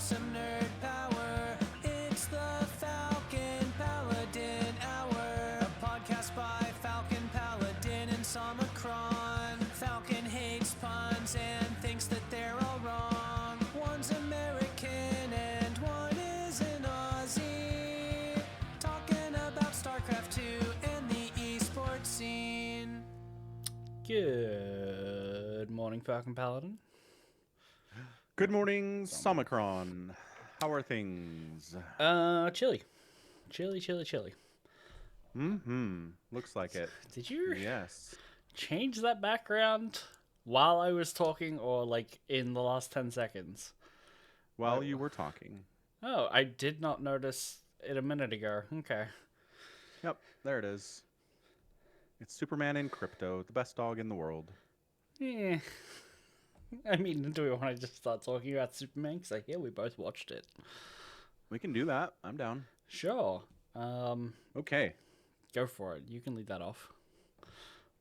some nerd power. It's the Falcon Paladin Hour, a podcast by Falcon Paladin and Somicron. Falcon hates puns and thinks that they're all wrong. One's American and one is an Aussie. Talking about StarCraft 2 and the esports scene. Good morning, Falcon Paladin. Good morning, Somicron. How are things? Chilly. Looks like it. Did you Yes. change that background while I was talking or like in the last 10 seconds? While you were talking. Oh, I did not notice it a minute ago. Okay. Yep, there it is. It's Superman in Crypto, the best dog in the world. Yeah. I mean, do we want to just start talking about Superman? Because I hear we both watched it. We can do that. I'm down. Sure. Okay. Go for it. You can lead that off.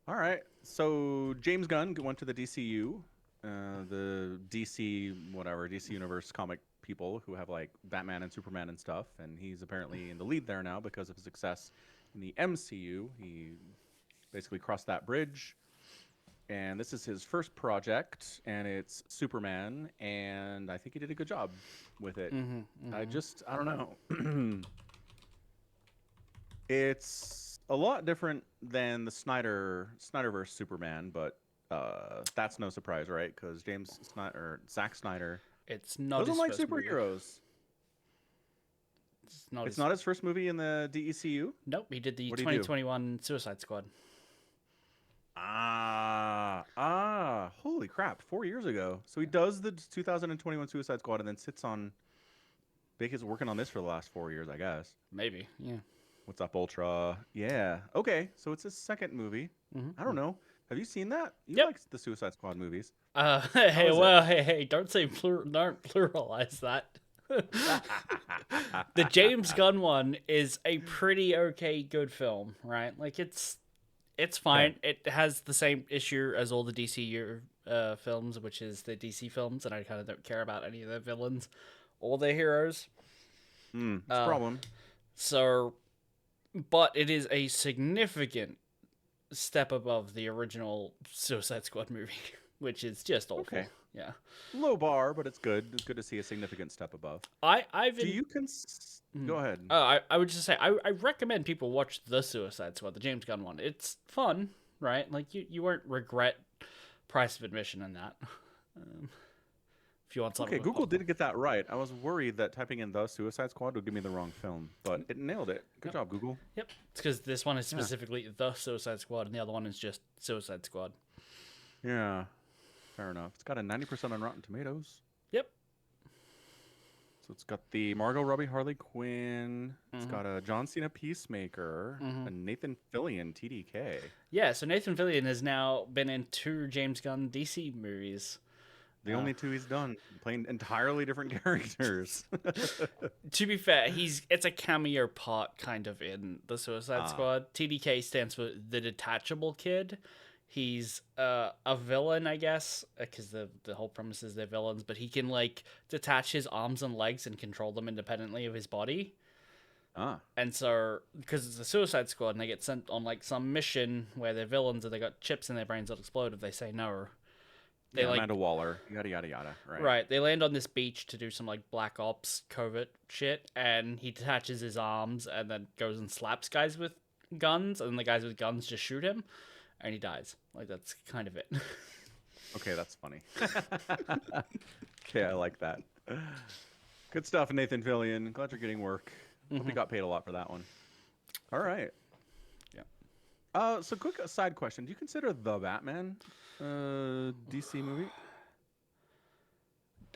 All right. So James Gunn went to the DCU, the DC Universe comic people who have like Batman and Superman and stuff, and he's apparently in the lead there now because of his success in the MCU. He basically crossed that bridge, and this is his first project, and it's Superman, and I think he did a good job with it. I don't know. It's a lot different than the Snyderverse Superman, but that's no surprise, right? Because Zack Snyder It's not doesn't his like first movie. superheroes. It's not his first movie in the DECU? Nope, he did the What did he do? 2021 Suicide Squad. Holy crap, 4 years ago. So he does the 2021 Suicide Squad and then sits on... Bacon's working on this for the last 4 years, I guess. Maybe, yeah. What's Up, Ultra? Yeah. Okay, so it's his second movie. I don't know. Have you seen that? You Yep. like the Suicide Squad movies. Hey, don't say don't pluralize that. The James Gunn one is a pretty okay good film, right? Like it's fine. Okay. It has the same issue as all the DC films, which is the DC films, and I kind of don't care about any of their villains or their heroes. It's a problem. So, but it is a significant step above the original Suicide Squad movie, which is just awful. Okay. Yeah. Low bar, but it's good. It's good to see a significant step above. Do you Go ahead. I would just say I recommend people watch the Suicide Squad, the James Gunn one. It's fun, right? Like you won't regret price of admission in that. If you want something. Okay, Google did get that right. I was worried that typing in the Suicide Squad would give me the wrong film, but it nailed it. Good job, Google. Yep, it's because this one is specifically the Suicide Squad, and the other one is just Suicide Squad. Yeah, fair enough. It's got a 90% on Rotten Tomatoes. Yep. So it's got the Margot Robbie Harley Quinn. It's got a John Cena Peacemaker, a Nathan Fillion TDK. Yeah, so Nathan Fillion has now been in 2 James Gunn DC movies. The only 2 he's done, playing entirely different characters. To be fair, it's a cameo part kind of in the Suicide Squad. TDK stands for the Detachable Kid. He's a villain, I guess, because the whole premise is they're villains, but he can like detach his arms and legs and control them independently of his body. And so, because it's a Suicide Squad and they get sent on like some mission where they're villains and they got chips in their brains that explode if they say no. They Amanda Waller, yada yada yada. Right. They land on this beach to do some like Black Ops covert shit, and he detaches his arms and then goes and slaps guys with guns, and then the guys with guns just shoot him, and he dies. Like that's kind of it. Okay, that's funny. Okay, I like that. Good stuff, Nathan Fillion. Glad you're getting work. Hope you got paid a lot for that one. All right. Yeah. So quick side question: do you consider the Batman DC movie?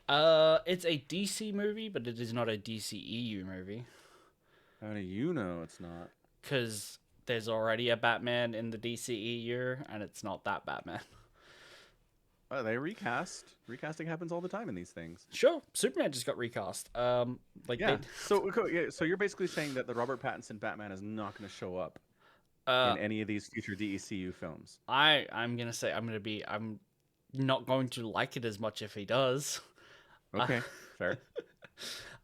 It's a DC movie, but it is not a DCEU movie. How do you know it's not? Because there's already a Batman in the DCEU, and it's not that Batman. They recast. Recasting happens all the time in these things. Sure, Superman just got recast. So you're basically saying that the Robert Pattinson Batman is not going to show up in any of these future DECU films. I'm not going to like it as much if he does. Okay, fair.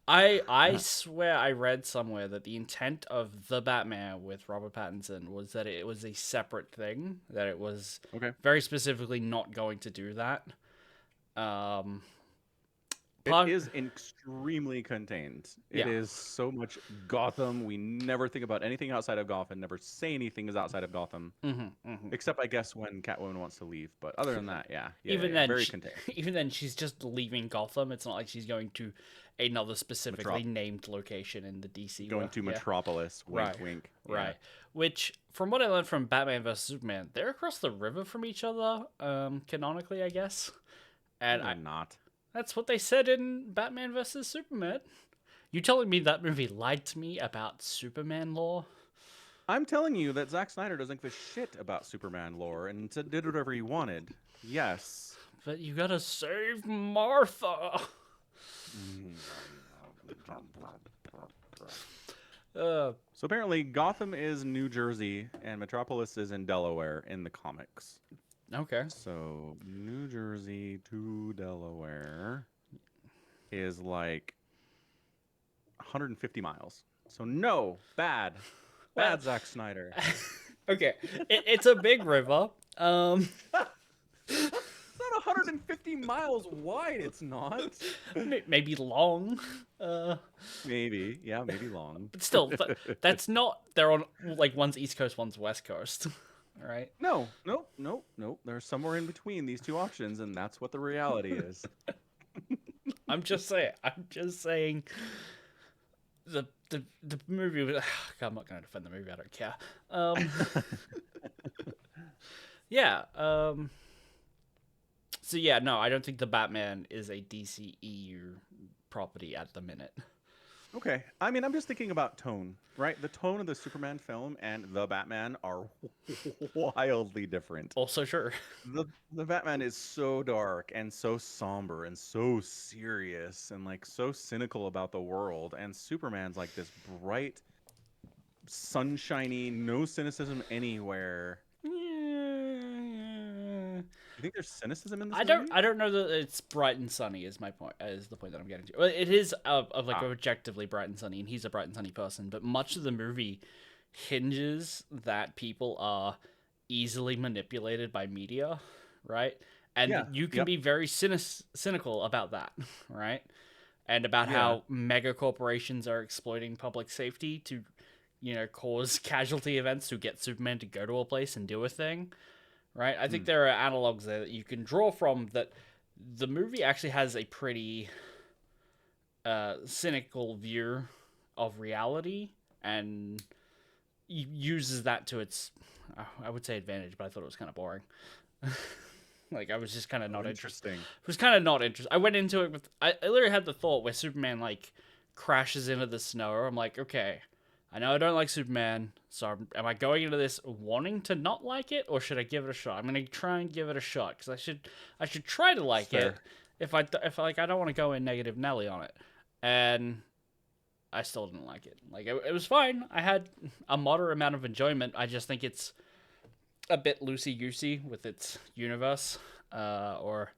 I swear I read somewhere that the intent of the Batman with Robert Pattinson was that it was a separate thing, that it was Okay. very specifically not going to do that. Um, It is extremely contained. It Yeah. is so much Gotham. We never think about anything outside of Gotham. Never say anything is outside of Gotham, except I guess when Catwoman wants to leave. But other than that, even then, very contained. even then, she's just leaving Gotham. It's not like she's going to another specifically named location in the DC. Going to Metropolis. Wink, Right. wink. Right. Which, from what I learned from Batman vs Superman, they're across the river from each other, canonically, I guess. And I'm not. That's what they said in Batman vs Superman. You telling me that movie lied to me about Superman lore? I'm telling you that Zack Snyder doesn't give a shit about Superman lore and did whatever he wanted. Yes. But you gotta save Martha. So apparently Gotham is New Jersey and Metropolis is in Delaware in the comics. Okay. So New Jersey to Delaware is like 150 miles. So no, bad Zack Snyder. Okay, it's a big river. It's not 150 miles wide. It's not. Maybe long. Maybe, yeah, maybe long. But still, that's not. They're on like one's East Coast, one's West Coast. All right. No. There's somewhere in between these two options, and that's what the reality is. I'm just saying. The movie was. God, I'm not going to defend the movie. I don't care. Yeah. So yeah, no, I don't think the Batman is a DC EU property at the minute. Okay. I mean, I'm just thinking about tone, right? The tone of the Superman film and the Batman are wildly different. Also, sure. The Batman is so dark and so somber and so serious and like so cynical about the world, and Superman's like this bright, sunshiny, no cynicism anywhere. You think there's cynicism in this movie? I don't know that it's bright and sunny. Is my point? Is the point that I'm getting to? Well, it is of like objectively bright and sunny, and he's a bright and sunny person. But much of the movie hinges that people are easily manipulated by media, right? And you can be very cynical about that, right? And about how mega corporations are exploiting public safety to, cause casualty events to get Superman to go to a place and do a thing. Right? I think there are analogs there that you can draw from that the movie actually has a pretty cynical view of reality and uses that to its, I would say, advantage, but I thought it was kind of boring. Like, I was just kind of not interested. It was kind of not interested. I went into it with, I literally had the thought where Superman, like, crashes into the snow. I'm like, okay, I know I don't like Superman, so am I going into this wanting to not like it, or should I give it a shot? I'm gonna try and give it a shot because I should try to like it. If I don't want to go in negative Nelly on it, and I still didn't like it. Like it was fine. I had a moderate amount of enjoyment. I just think it's a bit loosey goosey with its universe, or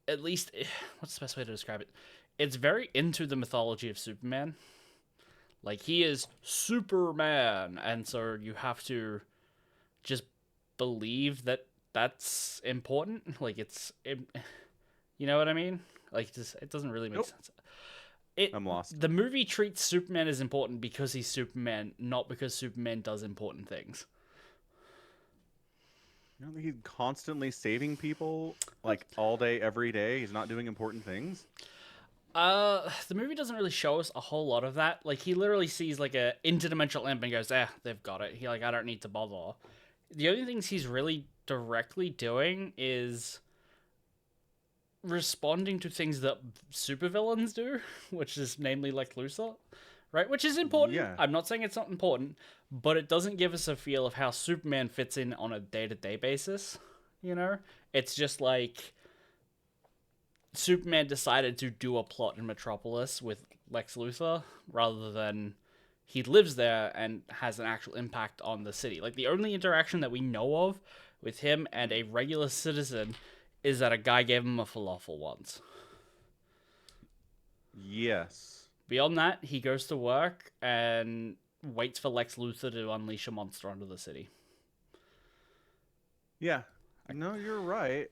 at least what's the best way to describe it? It's very into the mythology of Superman. Like, he is Superman, and so you have to just believe that that's important. Like, you know what I mean? Like, it doesn't really make sense. I'm lost. The movie treats Superman as important because he's Superman, not because Superman does important things. You don't think he's constantly saving people, like, all day, every day? He's not doing important things? The movie doesn't really show us a whole lot of that. Like, he literally sees, like, a interdimensional imp and goes, they've got it. He, like, I don't need to bother. The only things he's really directly doing is responding to things that supervillains do, which is namely Lex Luthor, right? Which is important. Yeah. I'm not saying it's not important, but it doesn't give us a feel of how Superman fits in on a day-to-day basis, It's just like Superman decided to do a plot in Metropolis with Lex Luthor rather than he lives there and has an actual impact on the city. Like, the only interaction that we know of with him and a regular citizen is that a guy gave him a falafel once. Yes. Beyond that, he goes to work and waits for Lex Luthor to unleash a monster onto the city. Yeah. No, you're right.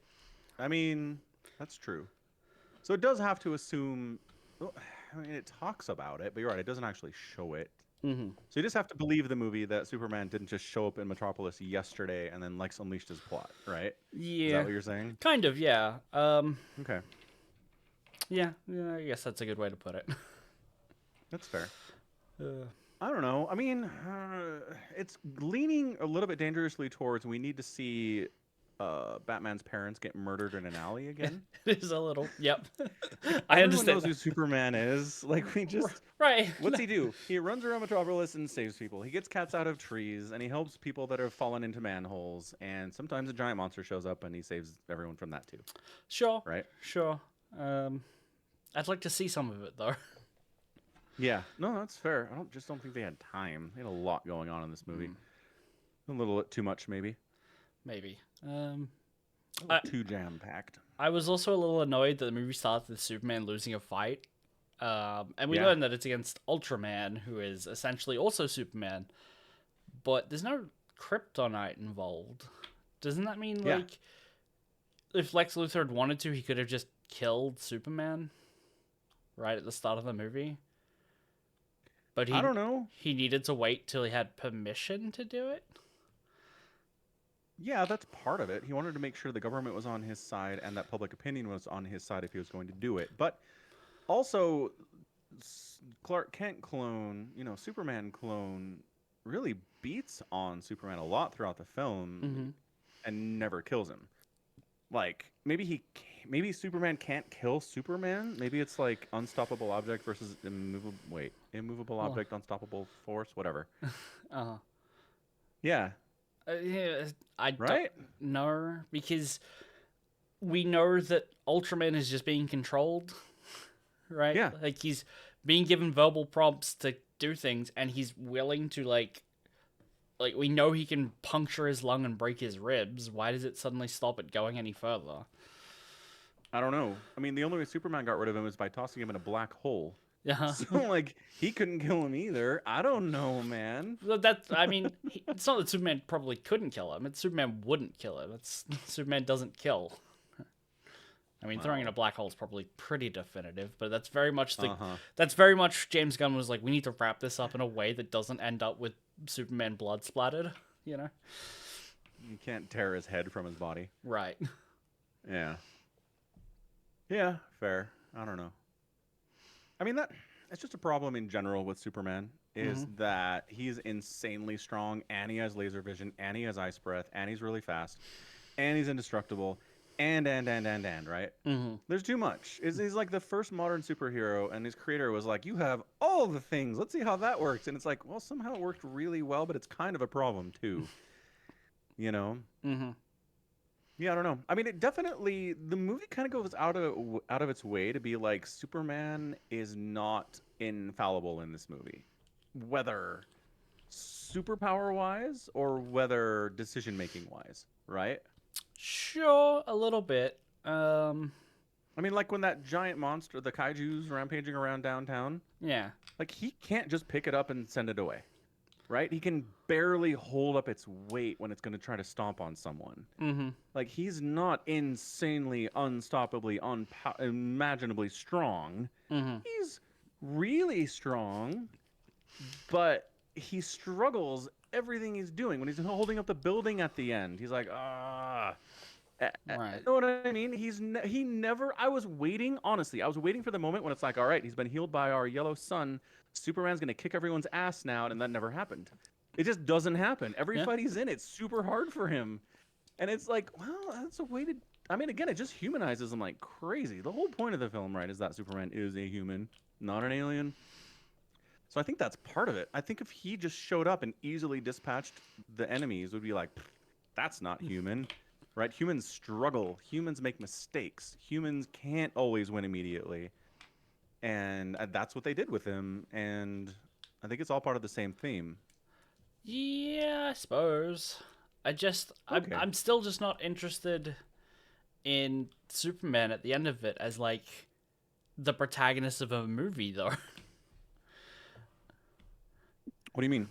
I mean, that's true. So it does have to assume. Well, I mean, it talks about it, but you're right. It doesn't actually show it. Mm-hmm. So you just have to believe the movie that Superman didn't just show up in Metropolis yesterday and then Lex unleashed his plot, right? Yeah. Is that what you're saying? Kind of, yeah. Okay. Yeah, I guess that's a good way to put it. That's fair. I don't know. I mean, it's leaning a little bit dangerously towards we need to see Batman's parents get murdered in an alley again. It is a little. Yep. Everyone I understand. knows who Superman is. Like, we just. Right. What's he do? He runs around Metropolis and saves people. He gets cats out of trees, and he helps people that have fallen into manholes. And sometimes a giant monster shows up, and he saves everyone from that too. Sure. Right? Sure. I'd like to see some of it though. Yeah. No, that's fair. I don't think they had time. They had a lot going on in this movie. A little too much, maybe. Maybe. Too jam packed. I was also a little annoyed that the movie starts with Superman losing a fight. And we Yeah. learn that it's against Ultraman, who is essentially also Superman. But there's no kryptonite involved. Doesn't that mean, Yeah. like, if Lex Luthor had wanted to, he could have just killed Superman right at the start of the movie? But I don't know. He needed to wait till he had permission to do it? Yeah, that's part of it. He wanted to make sure the government was on his side and that public opinion was on his side if he was going to do it. But also, Clark Kent clone, Superman clone really beats on Superman a lot throughout the film and never kills him. Like, maybe Superman can't kill Superman. Maybe it's like unstoppable object versus immovable object, unstoppable force, whatever. Uh-huh. Yeah. Yeah, I Right? don't know, because we know that Ultraman is just being controlled, right? Yeah. Like, he's being given verbal prompts to do things, and he's willing to, like, we know he can puncture his lung and break his ribs. Why does it suddenly stop it going any further? I don't know. I mean, the only way Superman got rid of him is by tossing him in a black hole. Yeah. So, like, he couldn't kill him either. I don't know, man. It's not that Superman probably couldn't kill him. It's Superman wouldn't kill him. Superman doesn't kill. I mean, throwing in a black hole is probably pretty definitive, but that's very much that's very much James Gunn was like, we need to wrap this up in a way that doesn't end up with Superman blood splattered, You can't tear his head from his body. Right. Yeah. Yeah, fair. I don't know. I mean, it's just a problem in general with Superman, is that he's insanely strong, and he has laser vision, and he has ice breath, and he's really fast, and he's indestructible, and, right? There's too much. He's like the first modern superhero, and his creator was like, you have all the things. Let's see how that works. And it's like, well, somehow it worked really well, but it's kind of a problem, too. Yeah, I don't know. I mean, the movie kind of goes out of its way to be like, Superman is not infallible in this movie, whether superpower wise or whether decision making wise, right? Sure, a little bit. I mean, like when that giant monster, the kaiju's rampaging around downtown. Yeah. Like, he can't just pick it up and send it away, right? He can barely hold up its weight when it's going to try to stomp on someone. Like, he's not insanely, unstoppably, unimaginably strong. He's really strong, but he struggles everything he's doing. When he's holding up the building at the end, he's like, Right. You know what I mean? He never. I was waiting for the moment when it's like, all right, he's been healed by our yellow sun. Superman's gonna kick everyone's ass now, and that never happened. It just doesn't happen. Every fight he's in, it's super hard for him, and it's like, well, that's a way to. I mean, again, it just humanizes him like crazy. The whole point of the film, right, is that Superman is a human, not an alien. So I think that's part of it. I think if he just showed up and easily dispatched the enemies, would be like, that's not human. Right? Humans struggle. Humans make mistakes. Humans can't always win immediately. And that's what they did with him. And I think it's all part of the same theme. Yeah, I suppose. I'm still just not interested in Superman at the end of it as, like, the protagonist of a movie, though. What do you mean?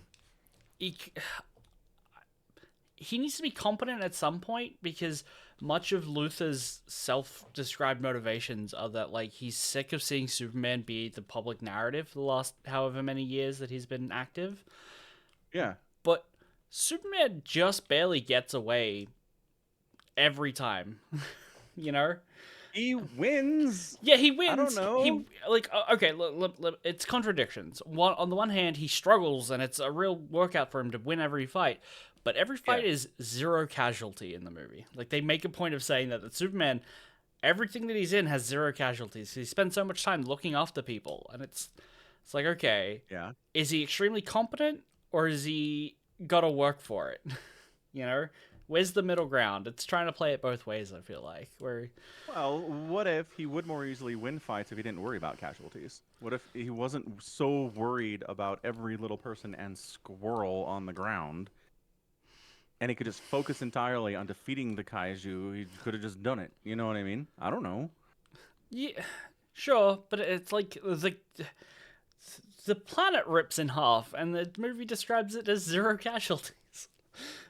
He needs to be competent at some point, because much of Luther's self-described motivations are that, like, he's sick of seeing Superman be the public narrative for the last however many years that he's been active. Yeah. But Superman just barely gets away every time, you know? He wins. Yeah, he wins. I don't know. Okay, look, it's contradictions. On the one hand, he struggles, and it's a real workout for him to win every fight. But every fight is zero casualty in the movie. Like, they make a point of saying that Superman, everything that he's in has zero casualties. He spends so much time looking after people, and it's like, okay, Yeah. is he extremely competent, or is he got to work for it? You know? Where's the middle ground? It's trying to play it both ways, I feel like. Well, what if he would more easily win fights if he didn't worry about casualties? What if he wasn't so worried about every little person and squirrel on the ground, and he could just focus entirely on defeating the kaiju? He could have just done it. You know what I mean? I don't know. Yeah, sure, but it's like the planet rips in half, and the movie describes it as zero casualties,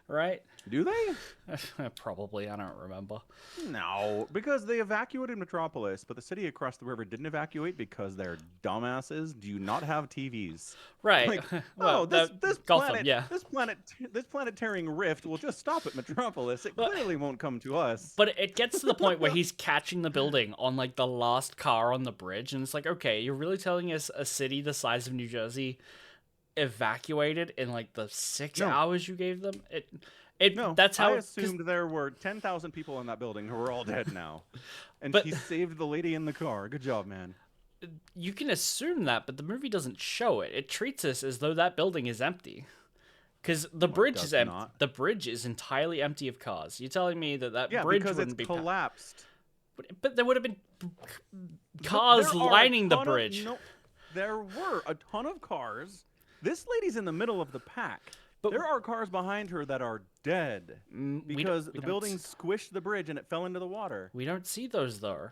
right? Do they? Probably, I don't remember. No, because they evacuated Metropolis, but the city across the river didn't evacuate because they're dumbasses. Do you not have TVs? Right. Like, well, this Gotham, planet, yeah. this planetary rift will just stop at Metropolis. It clearly won't come to us. But it gets to the point where he's catching the building on, like, the last car on the bridge, and it's like, okay, you're really telling us a city the size of New Jersey evacuated in, like, the 6 hours you gave them? That's how I assumed there were 10,000 people in that building who are all dead now. And he saved the lady in the car. Good job, man. You can assume that, but the movie doesn't show it. It treats us as though that building is empty. Because the bridge is empty. The bridge is entirely empty of cars. You're telling me that bridge wouldn't be collapsed. But there would have been cars lining the bridge. There were a ton of cars. This lady's in the middle of the pack. But there are cars behind her that are dead because the building squished the bridge and it fell into the water. We don't see those, though.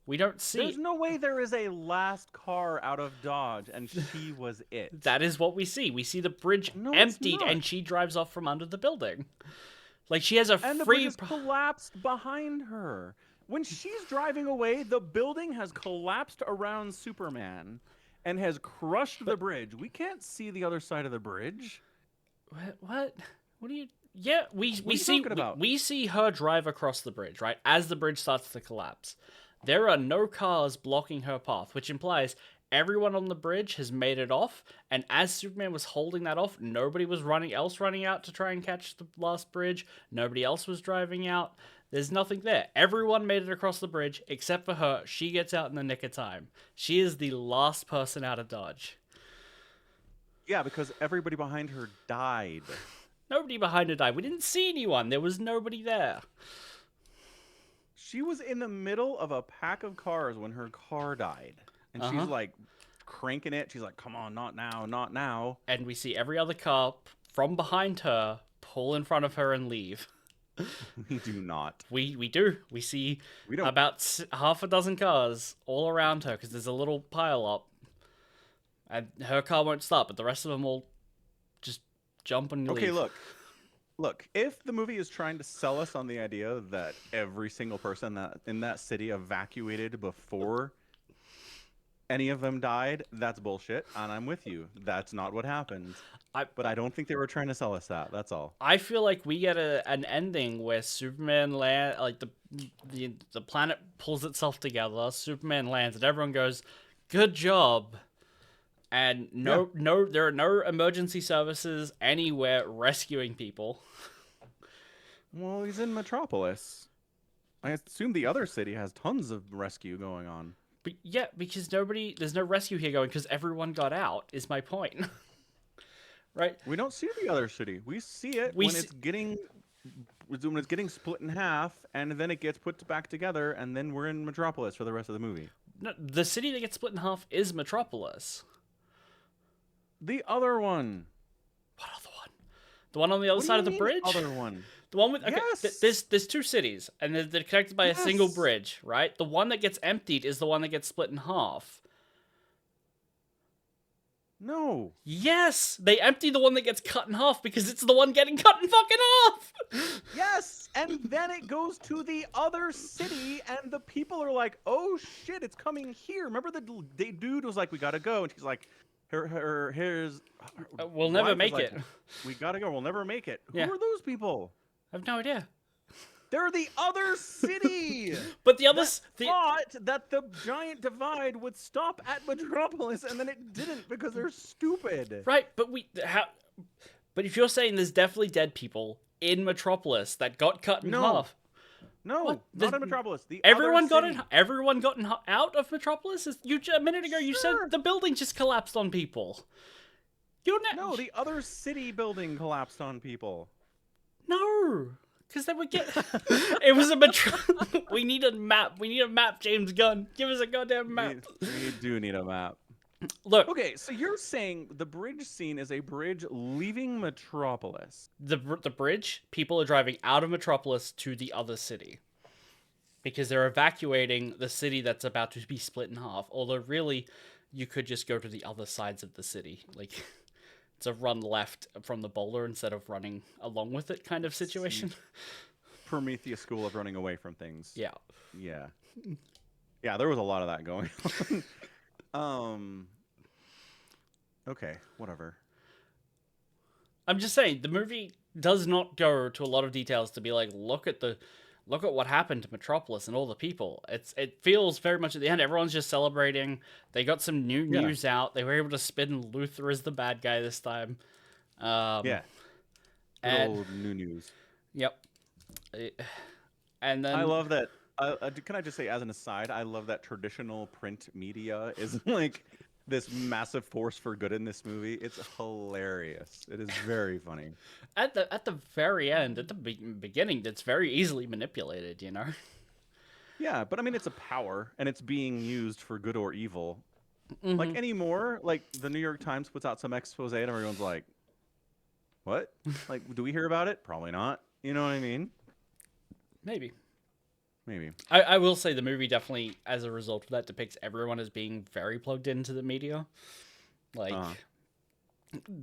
We don't see... There's no way there is a last car out of Dodge and she was it. That is what we see. We see the bridge emptied and she drives off from under the building. Like, she has And the bridge is collapsed behind her. When she's driving away, the building has collapsed around Superman and has crushed the bridge. We can't see the other side of the bridge. What do you... Yeah, we see her drive across the bridge, right? As the bridge starts to collapse. There are no cars blocking her path, which implies everyone on the bridge has made it off, and as Superman was holding that off, nobody was running out to try and catch the last bridge. Nobody else was driving out. There's nothing there. Everyone made it across the bridge, except for her. She gets out in the nick of time. She is the last person out of Dodge. Yeah, because everybody behind her died. Nobody behind her died. We didn't see anyone. There was nobody there. She was in the middle of a pack of cars when her car died. And she's like cranking it. She's like, come on, not now, not now. And we see every other car from behind her pull in front of her and leave. We do not. We do. We see about half a dozen cars all around her because there's a little pile up. And her car won't stop, but the rest of them will just jump and leave. Okay, look. If the movie is trying to sell us on the idea that every single person in that city evacuated before any of them died, that's bullshit, and I'm with you. That's not what happened. But I don't think they were trying to sell us that. That's all. I feel like we get an ending where Superman the planet pulls itself together, Superman lands, and everyone goes, "Good job." And there are no emergency services anywhere rescuing people. Well, he's in Metropolis. I assume the other city has tons of rescue going on. But yeah, because there's no rescue here going because everyone got out, is my point. Right? We don't see the other city. We see it when it's getting split in half, and then it gets put back together, and then we're in Metropolis for the rest of the movie. No, the city that gets split in half is Metropolis. The other one. What other one? The one on the other What do side you of the mean, bridge? other one? The one with... Okay, Yes. there's two cities, and they're connected by a single Yes. bridge, right? The one that gets emptied is the one that gets split in half. No. Yes! They empty the one that gets cut in half because it's the one getting cut in fucking half! Yes, and then it goes to the other city, and the people are like, "Oh shit, it's coming here." Remember the dude was like, "We gotta go," and she's like, "Here's." We'll never wife is make like, it. "We gotta go. We'll never make it." Yeah. Who are those people? I have no idea. They're the other city. But the others... Thought that the giant divide would stop at Metropolis, and then it didn't because they're stupid. Right, but but if you're saying there's definitely dead people in Metropolis that got cut in half... No, What? not in Metropolis. The Everyone other got city. Everyone got out of Metropolis. A minute ago, you said Sure. the building just collapsed on people. No, the other city building collapsed on people. No, because they would get. It was a metro. We need a map. We need a map, James Gunn. Give us a goddamn map. We do need a map. Look, Okay, so you're saying the bridge scene is a bridge leaving Metropolis. the bridge. People are driving out of Metropolis to the other city because they're evacuating the city that's about to be split in half. Although really, you could just go to the other sides of the city, like. It's a run left from the boulder instead of running along with it kind of situation. Prometheus school of running away from things. Yeah. Yeah. Yeah, there was a lot of that going on. Okay, whatever. I'm just saying, the movie does not go to a lot of details to be like, look at what happened to Metropolis and all the people. It feels very much at the end, everyone's just celebrating. They got some new news out. They were able to spin Luther as the bad guy this time. Yeah. And, Old new news. Yep. And then I love that. Can I just say, as an aside, I love that traditional print media is like this massive force for good in this movie. It's hilarious. It is very funny. at the very end, at the beginning, it's very easily manipulated, you know? Yeah, but I mean, it's a power, and it's being used for good or evil. Like anymore, like the New York Times puts out some expose, and everyone's like, "What? Like, do we hear about it? Probably not." You know what I mean? Maybe. Maybe. I will say the movie definitely, as a result of that, depicts everyone as being very plugged into the media. Like,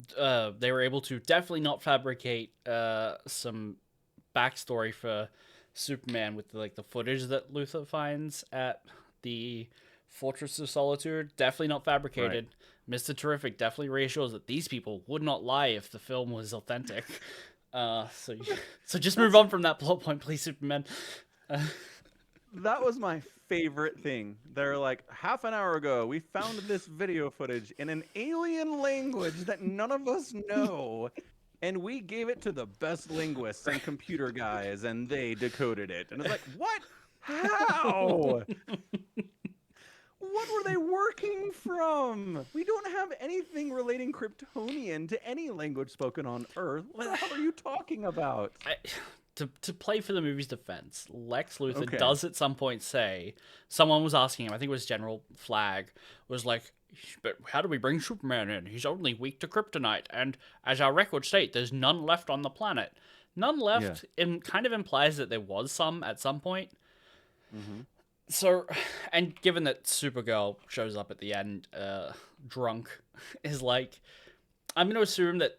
they were able to definitely not fabricate some backstory for Superman with the footage that Luthor finds at the Fortress of Solitude. Definitely not fabricated. Right. Mr. Terrific definitely reassures that these people would not lie if the film was authentic. So just move on from that plot point, please, Superman. That was my favorite thing. They're like, half an hour ago, we found this video footage in an alien language that none of us know, and we gave it to the best linguists and computer guys, and they decoded it. And it's like, what? How? What were they working from? We don't have anything relating Kryptonian to any language spoken on Earth. What the hell are you talking about? To play for the movie's defense, Lex Luthor does at some point say, someone was asking him, I think it was General Flagg, was like, but how do we bring Superman in? He's only weak to kryptonite, and as our records state, there's none left on the planet. None left kind of implies that there was some at some point. Mm-hmm. So, and given that Supergirl shows up at the end, drunk, is like, I'm going to assume that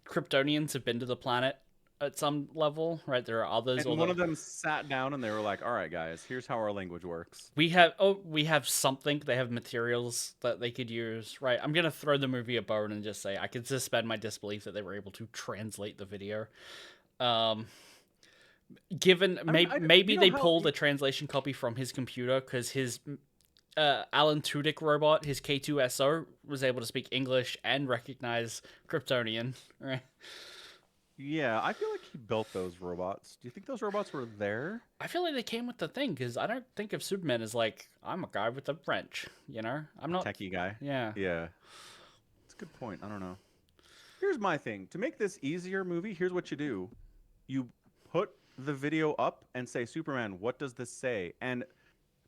Kryptonians have been to the planet at some level, right? There are others. And one of them sat down and they were like, all right, guys, here's how our language works. We have something. They have materials that they could use, right? I'm going to throw the movie a bone and just say I could suspend my disbelief that they were able to translate the video. Given maybe they pulled a translation copy from his computer because his Alan Tudyk robot, his K2SO, was able to speak English and recognize Kryptonian, right? Yeah, I feel like he built those robots. Do you think those robots were there? I feel like they came with the thing because I don't think of Superman as like, I'm a guy with a wrench, you know? I'm not techie guy. Yeah. Yeah. That's a good point. I don't know. Here's my thing. To make this easier movie, here's what you do. You put the video up and say, Superman, what does this say? And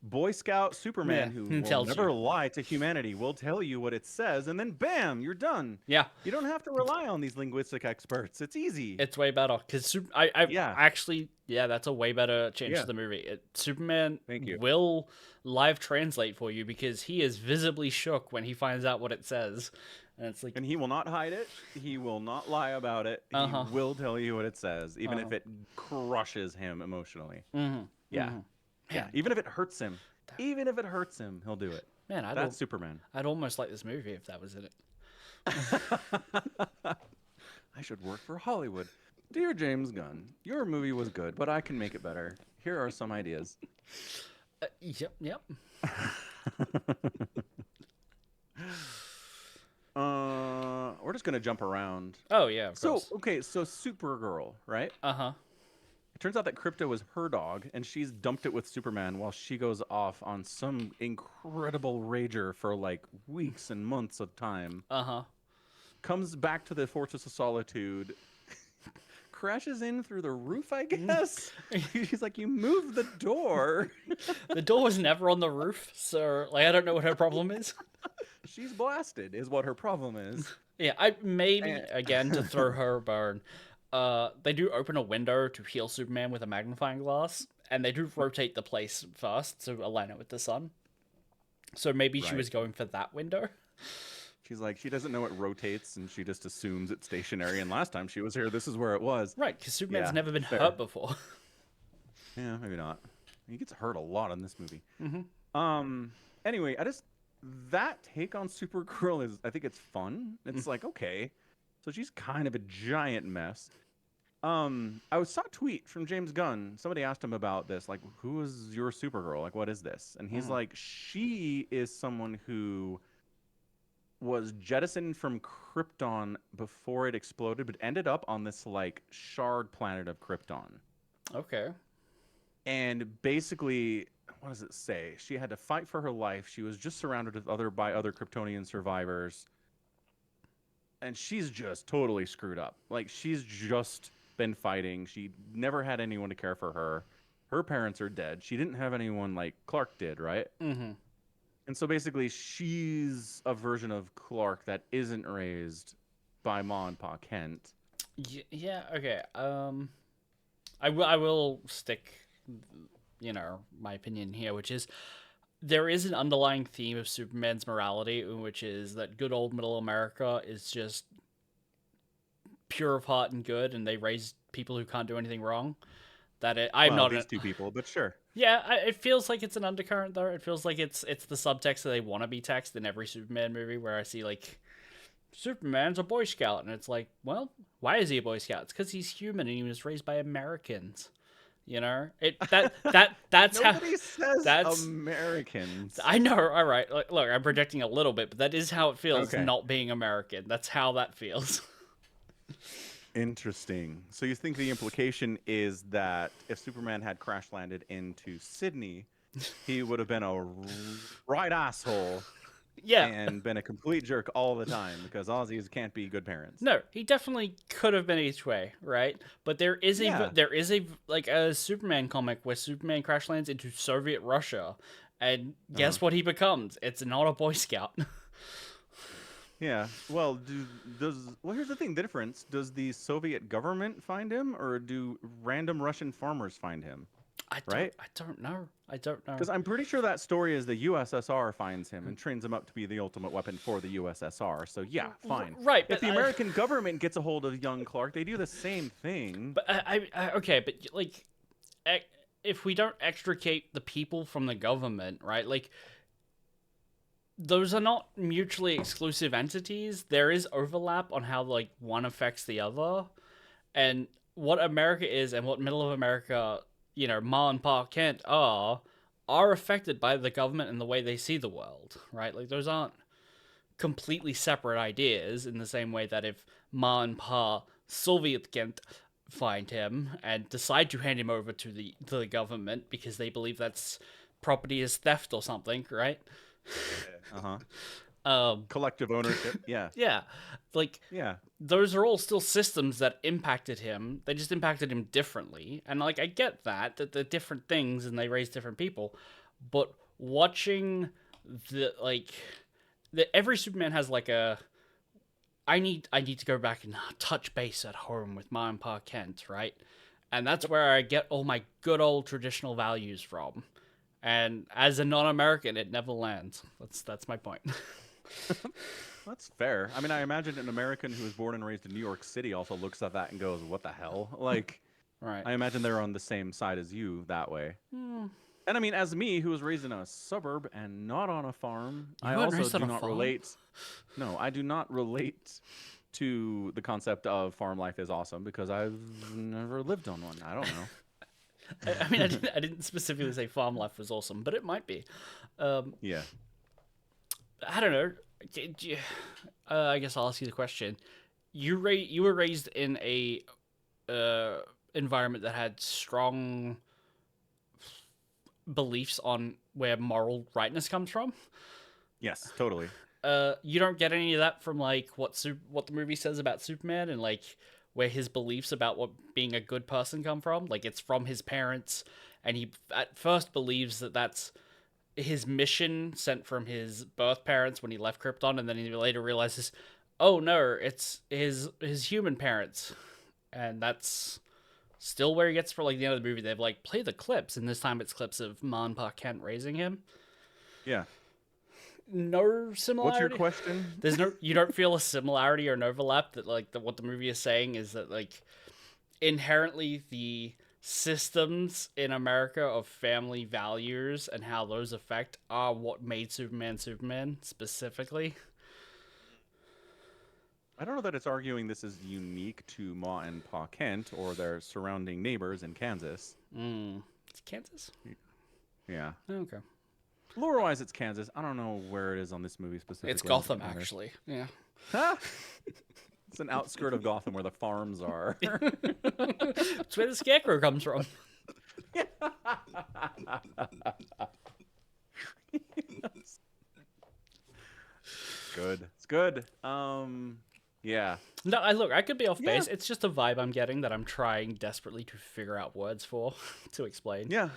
Boy Scout Superman Yeah, who who will tells never you. lie to humanity will tell you what it says, and then bam, you're done. Yeah, You don't have to rely on these linguistic experts. It's easy. it's way better because I Yeah. actually, yeah, that's a way better change Yeah. to the movie. Superman Thank you. will live translate for you because he is visibly shook when he finds out what it says, and it's like, And he will not hide it. He will not lie about it. Uh-huh. He will tell you what it says, even if Uh-huh. it crushes him emotionally. mm-hmm, Yeah. mm-hmm. Yeah. Man, Even if it hurts him. Even if it hurts him, he'll do it. man, That's Superman. I'd almost like this movie if that was in it. I should work for Hollywood. Dear James Gunn, your movie was good, but I can make it better. Here are some ideas. Yep. We're just gonna jump around. Oh yeah, of So course. okay, so Supergirl, right? Uh-huh. It turns out that Krypto is her dog, and she's dumped it with Superman while she goes off on some incredible rager for like weeks and months of time. Uh-huh. Comes back to the Fortress of Solitude, crashes in through the roof, I guess. She's like, you moved the door. The door was never on the roof, so like I don't know what her problem is. She's blasted, is what her problem is. Yeah, I maybe And- again to throw her a bone. They do open a window to heal Superman with a magnifying glass, and they do rotate the place first to align it with the sun. So maybe she Right. was going for that window. She's like, she doesn't know it rotates, and she just assumes it's stationary. And last time she was here, this is where it was. Right, because Superman's Yeah, never been fair. hurt before. Yeah, maybe not. He gets hurt a lot in this movie. Mm-hmm. Anyway, that take on Supergirl is, I think it's fun. It's like, okay, so she's kind of a giant mess. I saw a tweet from James Gunn. Somebody asked him about this, like, who is your Supergirl? Like, what is this? And he's like, she is someone who was jettisoned from Krypton before it exploded, but ended up on this like shard planet of Krypton. Okay. And basically, what does it say? She had to fight for her life. She was just surrounded with other Kryptonian survivors. And she's just totally screwed up. Like, she's just been fighting. She never had anyone to care for her. Her parents are dead. She didn't have anyone like Clark did, right? Mm-hmm. And so basically, she's a version of Clark that isn't raised by Ma and Pa Kent. Yeah. Okay. I will stick, my opinion here, which is there is an underlying theme of Superman's morality, which is that good old middle America is just pure of heart and good, and they raise people who can't do anything wrong. I'm not these two people, but sure. Yeah, it feels like it's an undercurrent though. It feels like it's the subtext that they want to be text in every Superman movie, where I see like Superman's a Boy Scout, and it's like, well, why is he a Boy Scout? It's because he's human and he was raised by Americans. That's how. Nobody says that's- Americans. I know. All right, look, I'm projecting a little bit, but that is how it feels Okay. not being American. That's how that feels. Interesting. So you think the implication is that if Superman had crash landed into Sydney, he would have been a right asshole Yeah. and been a complete jerk all the time because Aussies can't be good parents. No, he definitely could have been each way, right? But there is a like a Superman comic where Superman crash lands into Soviet Russia, and guess what he becomes? It's not a Boy Scout. Yeah. Well, here's the thing. The difference: does the Soviet government find him, or do random Russian farmers find him? I don't know. Because I'm pretty sure that story is the USSR finds him and trains him up to be the ultimate weapon for the USSR. So yeah, fine. Right, If but the American government gets a hold of young Clark, they do the same thing. But okay, but like, if we don't extricate the people from the government, right? Like, those are not mutually exclusive entities. There is overlap on how like one affects the other, and what America is and what Middle of America, Ma and Pa Kent are affected by the government and the way they see the world, right? Like, those aren't completely separate ideas in the same way that if Ma and Pa Soviet Kent find him and decide to hand him over to the government because they believe that's property is theft or something, right? Collective ownership. Yeah. Yeah, like, Yeah. those are all still systems that impacted him. They just impacted him differently. And like, I get that they're different things and they raise different people. but watching every Superman has like a I need to go back and touch base at home with Ma and Pa Kent, right? And that's where I get all my good old traditional values from. And as a non-American, it never lands. That's my point. That's fair. I mean, I imagine an American who was born and raised in New York City also looks at that and goes, "What the hell?" Like, Right. I imagine they're on the same side as you that way. And I mean, as me, who was raised in a suburb and not on a farm, I weren't also raised on do a not farm? relate. No, I do not relate to the concept of farm life is awesome because I've never lived on one. I don't know. I mean, I didn't specifically say farm life was awesome, but it might be. Yeah. I don't know. I guess I'll ask you the question. You were raised in a environment that had strong beliefs on where moral rightness comes from. Yes, totally. You don't get any of that from like what the movie says about Superman and like where his beliefs about what being a good person come from. Like it's from his parents, and he at first believes that that's his mission sent from his birth parents when he left Krypton, and then he later realizes, oh no, it's his human parents, and that's still where he gets for like the end of the movie. They've like play the clips, and this time it's clips of Ma and Pa Kent raising him. Yeah. No similarity. What's your question? You don't feel a similarity or an overlap that like what the movie is saying is that like inherently the systems in America of family values and how those affect are what made Superman specifically. I don't know that it's arguing this is unique to Ma and Pa Kent or their surrounding neighbors in Kansas. It's Kansas? Yeah. Okay. Lore-wise, it's Kansas. I don't know where it is on this movie specifically. It's Gotham, actually. Yeah. Huh? It's an outskirt of Gotham where the farms are. That's where the Scarecrow comes from. Good. It's good. Yeah. No, I could be off base. It's just a vibe I'm getting that I'm trying desperately to figure out words for to explain. Yeah.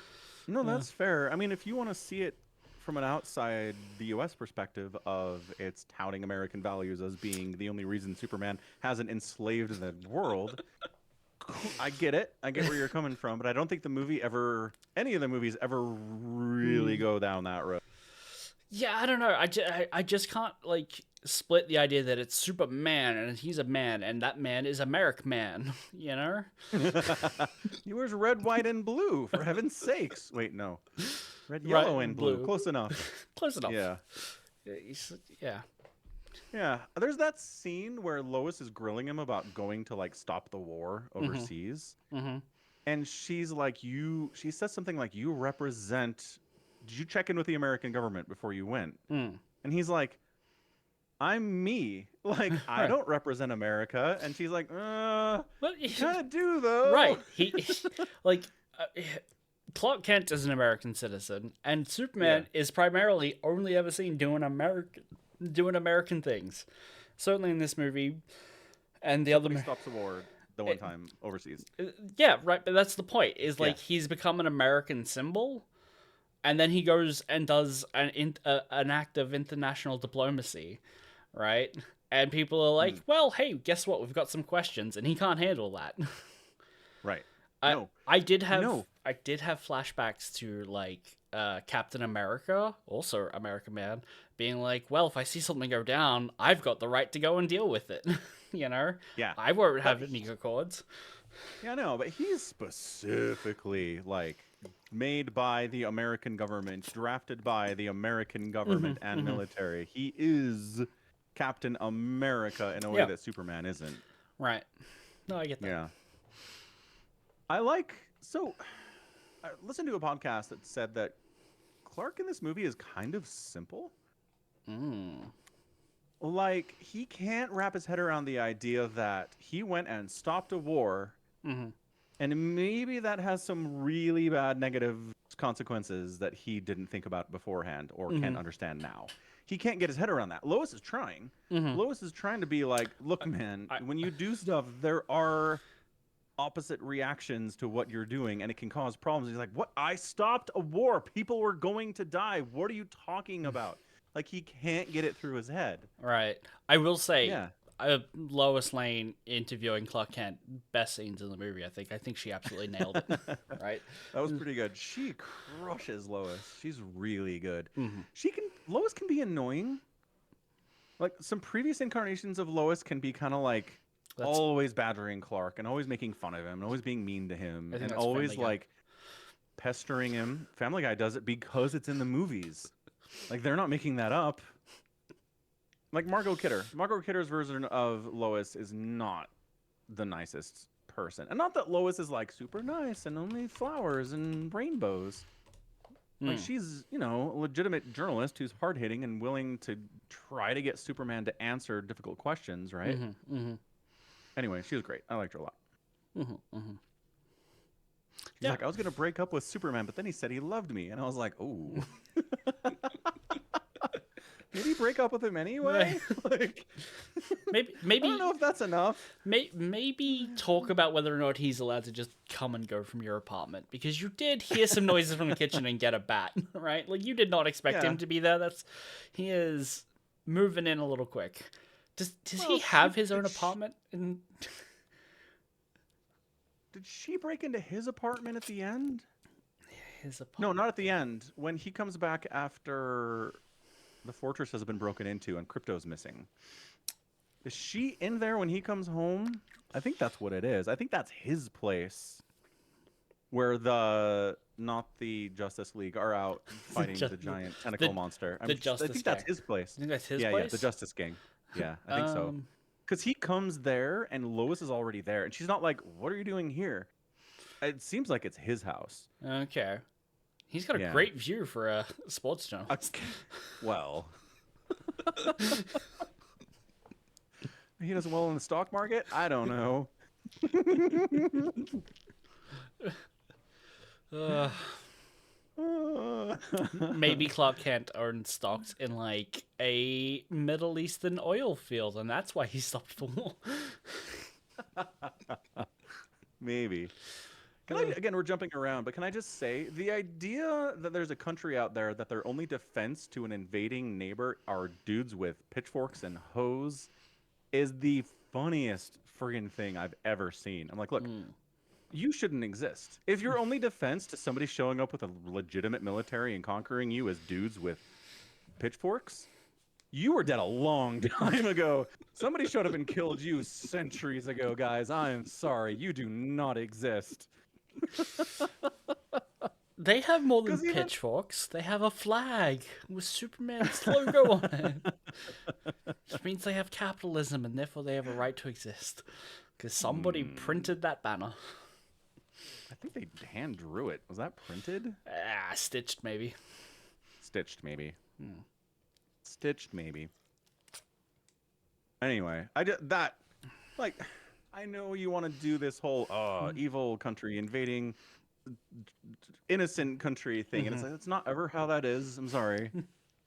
No, that's fair. I mean, if you want to see it from an outside the U.S. perspective of its touting American values as being the only reason Superman hasn't enslaved the world, I get it. I get where you're coming from, but I don't think any of the movies ever really go down that road. Yeah, I don't know. I just can't like split the idea that it's Superman and he's a man and that man is American man, you know? He wears red, white, and blue, for heaven's sakes. Wait, no. Red, yellow, and blue. Close enough. Close enough. Yeah. Yeah. Yeah. There's that scene where Lois is grilling him about going to like stop the war overseas. Mm-hmm. And she's like, she says something like, you represent, did you check in with the American government before you went? And he's like, I'm me. Like, I don't represent America. And she's like, you kind of do, though. Right. He like, Clark Kent is an American citizen, and Superman is primarily only ever seen doing American things. Certainly in this movie, and the other stops the war the one time overseas. Yeah, right. But that's the point. Is like he's become an American symbol, and then he goes and does an act of international diplomacy, right? And people are like, "Well, hey, guess what? We've got some questions," and he can't handle that. Right. I did have flashbacks to like Captain America, also American Man, being like, well, if I see something go down, I've got the right to go and deal with it. You know? Yeah. I won't have any accords. Yeah, no, but he's specifically like made by the American government, drafted by the American government and military. He is Captain America in a way that Superman isn't. Right. No, I get that. Yeah. I listened to a podcast that said that Clark in this movie is kind of simple. Like, he can't wrap his head around the idea that he went and stopped a war, and maybe that has some really bad negative consequences that he didn't think about beforehand or can't understand now. He can't get his head around that. Lois is trying. Lois is trying to be like, look, man, when you do stuff, there are opposite reactions to what you're doing, and it can cause problems. He's like, what? I stopped a war. People were going to die. What are you talking about? Like, he can't get it through his head. Right. I will say, Yeah. Lois Lane interviewing Clark Kent, best scenes in the movie. I think she absolutely nailed it. Right. That was pretty good. She crushes Lois. She's really good. Mhm. Lois can be annoying. Like, some previous incarnations of Lois can be kind of like always badgering Clark and always making fun of him and always being mean to him and always like pestering him. Family Guy does it because it's in the movies. Like, they're not making that up. Like Margot Kidder. Margot Kidder's version of Lois is not the nicest person. And not that Lois is like super nice and only flowers and rainbows. Like, she's, you know, a legitimate journalist who's hard-hitting and willing to try to get Superman to answer difficult questions, right? Anyway, she was great. I liked her a lot. She's like, I was going to break up with Superman, but then he said he loved me. And I was like, oh. Did he break up with him anyway? Like, maybe I don't know if that's enough. Maybe talk about whether or not he's allowed to just come and go from your apartment, because you did hear some noises from the kitchen and get a bat, right? Like, you did not expect him to be there. He is moving in a little quick. Does he have his own apartment? Did she break into his apartment at the end? His apartment? No, not at the end. When he comes back after the fortress has been broken into and Crypto's missing. Is she in there when he comes home? I think that's what it is. I think that's his place. Where not the Justice League are out fighting the giant tentacle monster. I think that's his place. I think that's his place? Yeah, the Justice Gang. Yeah, I think so. Because he comes there and Lois is already there. And she's not like, what are you doing here? It seems like it's his house. Okay. He's got a great view for a sports journalist. Well. He does well in the stock market? I don't know. Maybe Clark Kent owns stocks in like a Middle Eastern oil field, and that's why he stopped the war. Maybe. Again, we're jumping around, but can I just say, the idea that there's a country out there that their only defense to an invading neighbor are dudes with pitchforks and hoes is the funniest friggin' thing I've ever seen. I'm like, look, you shouldn't exist. If your only defense to somebody showing up with a legitimate military and conquering you is dudes with pitchforks, you were dead a long time ago. Somebody showed up and killed you centuries ago, guys. I am sorry. You do not exist. They have more than pitchforks. They have a flag with Superman's logo on it. Which means they have capitalism, and therefore they have a right to exist. Because somebody printed that banner. I think they hand drew it. Was that printed? Stitched, maybe. Stitched, maybe. Stitched, maybe. Anyway, I know you want to do this whole evil country invading innocent country thing, and it's like, that's not ever how that is. I'm sorry.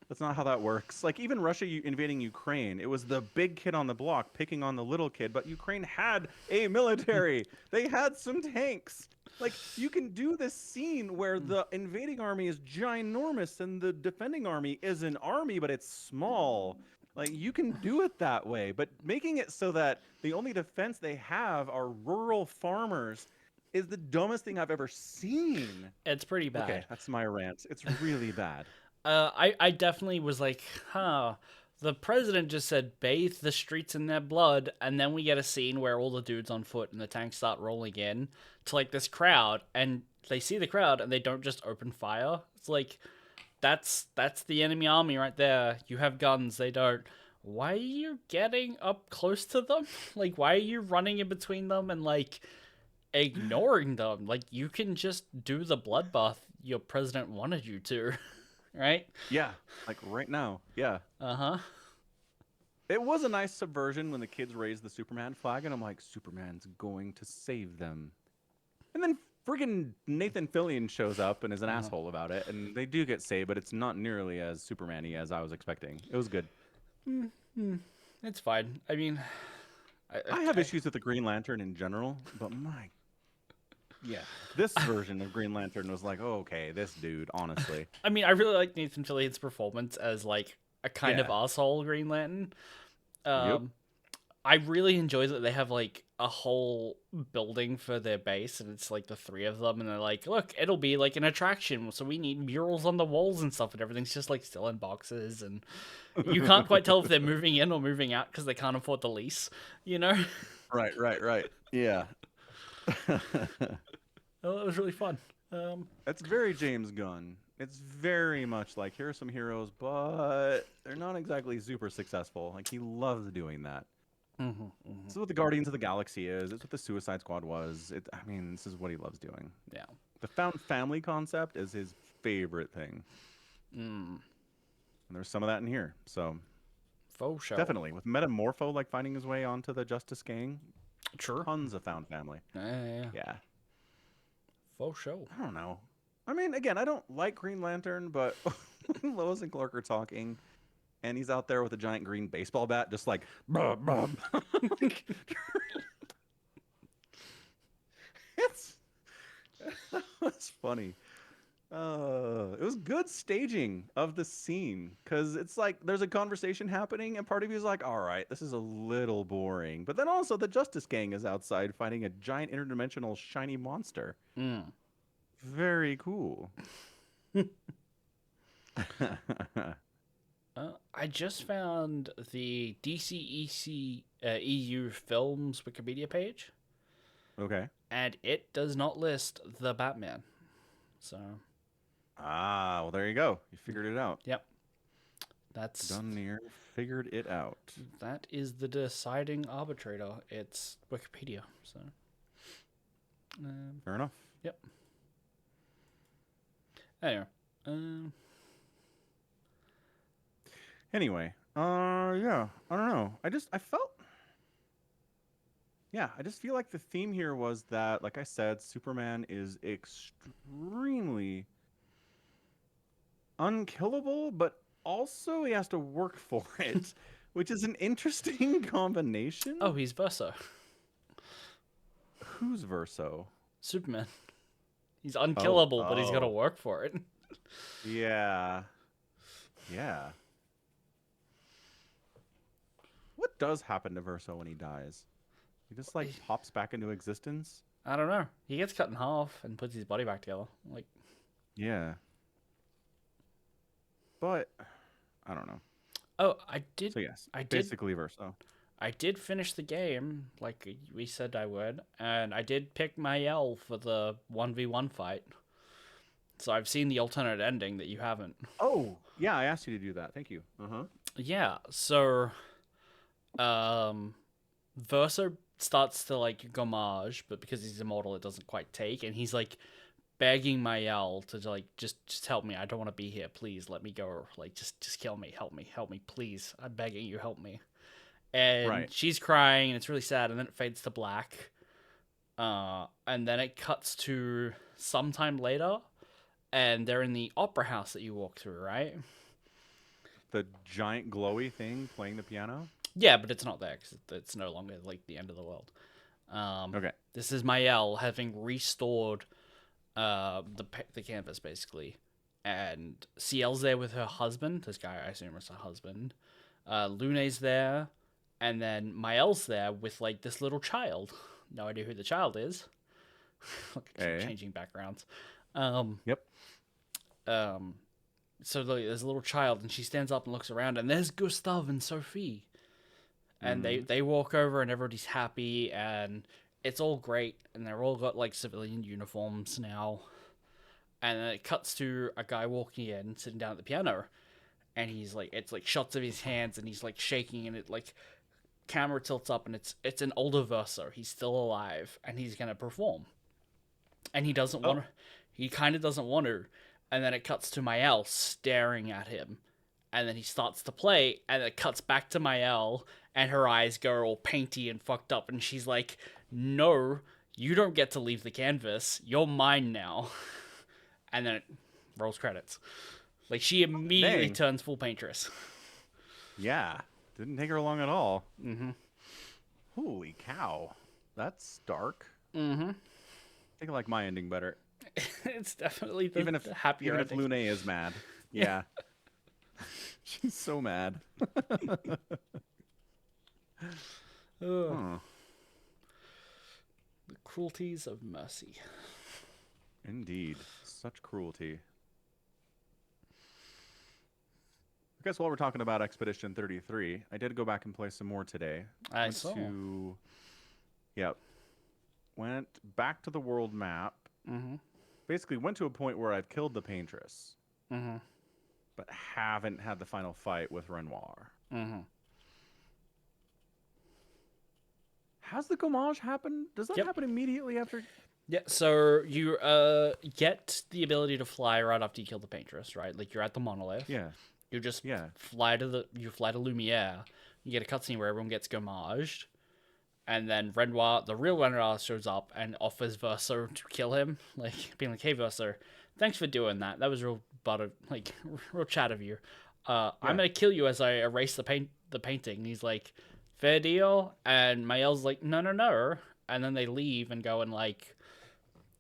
That's not how that works. Like, even Russia invading Ukraine, it was the big kid on the block picking on the little kid, but Ukraine had a military. They had some tanks. Like, you can do this scene where the invading army is ginormous and the defending army is an army, but it's small. Like, you can do it that way, but making it so that the only defense they have are rural farmers is the dumbest thing I've ever seen. It's pretty bad. Okay, that's my rant. It's really bad. I definitely was like, the president just said bathe the streets in their blood, and then we get a scene where all the dudes on foot and the tanks start rolling in to like this crowd, and they see the crowd and they don't just open fire. It's like, that's the enemy army right there. You have guns, they don't. Why are you getting up close to them? Like, why are you running in between them and like ignoring them? Like, you can just do the bloodbath your president wanted you to. Right? Yeah, like right now. Yeah. It was a nice subversion when the kids raised the Superman flag, and I'm like, Superman's going to save them. And then friggin' Nathan Fillion shows up and is an asshole about it, and they do get saved, but it's not nearly as Superman-y as I was expecting. It was good. It's fine. I mean, I have issues with the Green Lantern in general, but my Yeah. This version of Green Lantern was like, oh, okay, this dude, honestly. I mean, I really like Nathan Fillion's performance as like a kind of Yeah. asshole Green Lantern. Yep. I really enjoy that they have like a whole building for their base, and it's like the three of them, and they're like, "Look, it'll be like an attraction, so we need murals on the walls and stuff, and everything's just like still in boxes, and you can't quite tell if they're moving in or moving out because they can't afford the lease, you know." Right. Yeah. Oh, that was really fun. That's very James Gunn. It's very much like here are some heroes, but they're not exactly super successful. Like he loves doing that. This is what the Guardians of the Galaxy is. It's what the Suicide Squad was. I mean, this is what he loves doing. Yeah. The found family concept is his favorite thing. Mm. And there's some of that in here. So Faux show. definitely with Metamorpho like finding his way onto the Justice Gang. Sure. Tons of found family. Yeah. Faux show. I don't know. I mean, again, I don't like Green Lantern, but Lois and Clark are talking, and he's out there with a giant green baseball bat, just like, That's funny. It was good staging of the scene because it's like there's a conversation happening, and part of you is like, all right, this is a little boring. But then also the Justice Gang is outside fighting a giant interdimensional shiny monster. Very cool. I just found the DCEC EU Films Wikipedia page. Okay. And it does not list the Batman. So. Well, there you go. You figured it out. Yep. That's done near figured it out. That is the deciding arbitrator. It's Wikipedia. So. Fair enough. Yep. Anyway. Yeah. I don't know. I just feel like the theme here was that, like I said, Superman is extremely unkillable, but also he has to work for it, which is an interesting combination. Oh, he's Verso. Who's Verso? Superman. He's unkillable, but he's got to work for it. Yeah. What does happen to Verso when he dies? He just like pops back into existence? I don't know. He gets cut in half and puts his body back together. Like, yeah. But I don't know. Oh, I did. So yes, basically Verso. I did finish the game like we said I would, and I did pick Mael for the 1v1 fight. So I've seen the alternate ending that you haven't. Oh, yeah, I asked you to do that. Thank you. Yeah, so Verso starts to like gomage, but because he's immortal it doesn't quite take, and he's like begging Mael to like just help me. I don't want to be here. Please let me go. Like just kill me. Help me, please. I'm begging you, help me. And she's crying and it's really sad, and then it fades to black. And then it cuts to sometime later, and they're in the opera house that you walk through, right? The giant glowy thing playing the piano? Yeah, but it's not there because it's no longer like the end of the world. Okay. This is Mael having restored the canvas, basically. And Ciel's there with her husband. This guy, I assume, is her husband. Lune's there. And then Mael's there with, like, this little child. No idea who the child is. Changing backgrounds. Yep. So there's a little child, and she stands up and looks around, and there's Gustav and Sophie. And they walk over, and everybody's happy, and it's all great, and they're all got, like, civilian uniforms now. And then it cuts to a guy walking in, sitting down at the piano, and he's, like, it's, like, shots of his hands, and he's, like, shaking, and it, like, camera tilts up, and it's an older Verso. He's still alive, and he's gonna perform. And he doesn't want to, he kind of doesn't want to, and then it cuts to Mael staring at him, and then he starts to play, and it cuts back to Mael, and her eyes go all painty and fucked up, and she's like, no, you don't get to leave the canvas, you're mine now. And then it rolls credits. Like, she immediately turns full paintress. Yeah, didn't take her long at all. Mm-hmm. Holy cow, that's dark. Mm-hmm. think I like my ending better. It's definitely the, Even if the happier even if ending. Lune is mad. Yeah. She's so mad. Ugh, Huh. the cruelties of mercy. Indeed. Such cruelty. I guess while we're talking about Expedition 33, I did go back and play some more today. I Went saw. to Yep. Went back to the world map. Mm-hmm. Basically went to a point where I've killed the paintress, Mm-hmm. but haven't had the final fight with Renoir. Mm-hmm. Has the gommage happen? Does that Yep. happen immediately after? Yeah, so you get the ability to fly right after you kill the paintress, right? Like you're at the monolith. Yeah. You just Yeah. fly to Lumiere. You get a cutscene where everyone gets gommaged, and then Renoir, the real Renoir, shows up and offers Verso to kill him, like being like, "Hey Verso, thanks for doing that. That was real real chat of you. I'm Yeah. gonna kill you as I erase the painting." And he's like, "Fair deal." And Mael's like, "No, no, no." And then they leave and go and like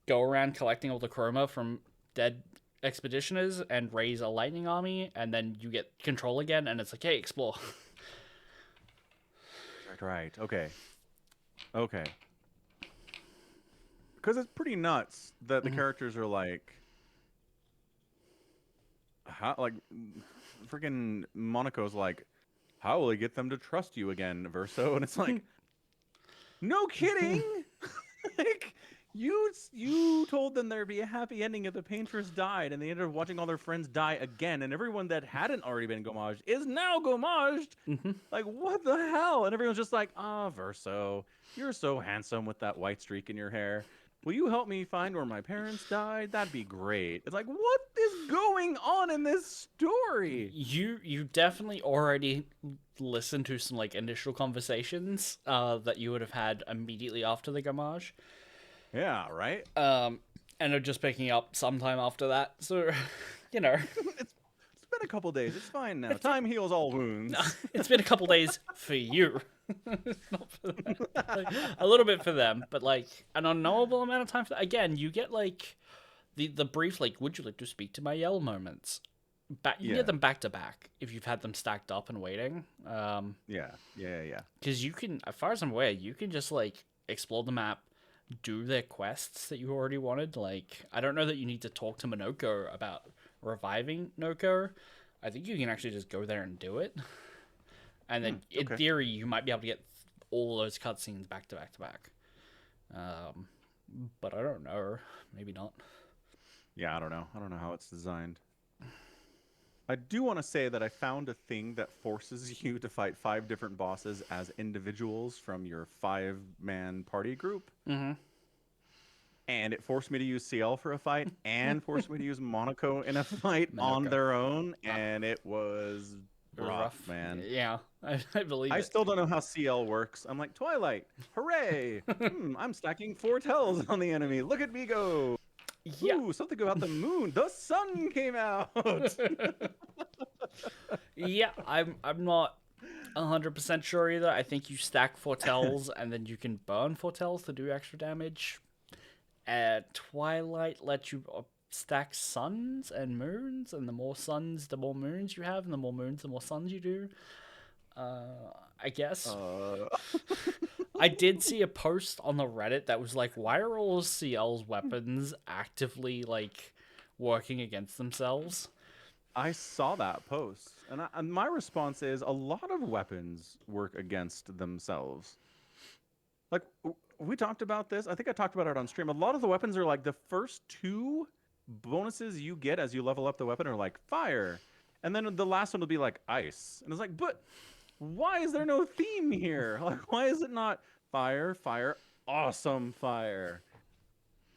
go around collecting all the chroma from dead expeditioners and raise a lightning army, and then you get control again, and it's like, hey, explore. Right. Okay. Okay. Because it's pretty nuts that the characters are like, how, like, freaking Monaco's like, how will I get them to trust you again, Verso? And it's like, no kidding. Like, you told them there'd be a happy ending if the paintress died, and they ended up watching all their friends die again, and everyone that hadn't already been gommaged is now gommaged. Like, what the hell? And everyone's just like, Verso, you're so handsome with that white streak in your hair. Will you help me find where my parents died? That'd be great. It's like, what is going on in this story? You definitely already listened to some like initial conversations that you would have had immediately after the gommage. Yeah, right? And are just picking up sometime after that. So, you know, It's been a couple days. It's fine now. Time heals all wounds. it's been a couple days for you. Not for them. Like, a little bit for them, but like an unknowable amount of time for again, you get like the brief like, would you like to speak to my Yell moments? You Yeah. get them back to back if you've had them stacked up and waiting. Yeah. Because you can, as far as I'm aware, you can just like explore the map, do their quests that you already wanted. Like, I don't know that you need to talk to Minoko about reviving Noko. I think you can actually just go there and do it. And then, in okay. theory, you might be able to get all those cutscenes back to back to back. But I don't know. Maybe not. Yeah, I don't know. I don't know how it's designed. I do want to say that I found a thing that forces you to fight 5 different bosses as individuals from your 5-man party group. Mm-hmm. And it forced me to use CL for a fight and forced me to use Monaco in a fight on Minoko. their own. And it was rough, man. Yeah, I believe I it. still don't know how CL works. I'm like, Twilight, hooray! I'm stacking 4 tells on the enemy. Look at me go! Yeah. Ooh, something about the moon. The sun came out. Yeah, I'm not 100% sure either. I think you stack foretells and then you can burn foretells to do extra damage. Twilight lets you stack suns and moons, and the more suns, the more moons you have, and the more moons, the more suns you do. I guess. I did see a post on the Reddit that was like, why are all CL's weapons actively like working against themselves? I saw that post, and my response is a lot of weapons work against themselves. Like, we talked about this. I think I talked about it on stream. A lot of the weapons are like the first 2 bonuses you get as you level up the weapon are like fire, and then the last one will be like ice. And it's like, but why is there no theme here? Like, why is it not fire, fire, awesome fire?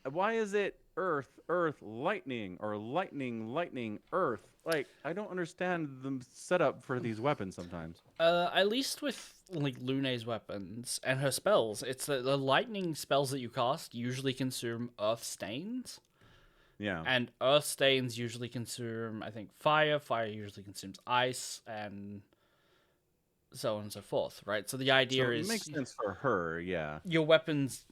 Why is it earth, earth, lightning, or lightning, lightning, earth? Like, I don't understand the setup for these weapons sometimes. At least with like Lune's weapons and her spells, it's the lightning spells that you cast usually consume earth stains. Yeah. And earth stains usually consume, I think, fire. Fire usually consumes ice, and so on and so forth, right? So the idea So it is makes sense for her, yeah. your weapons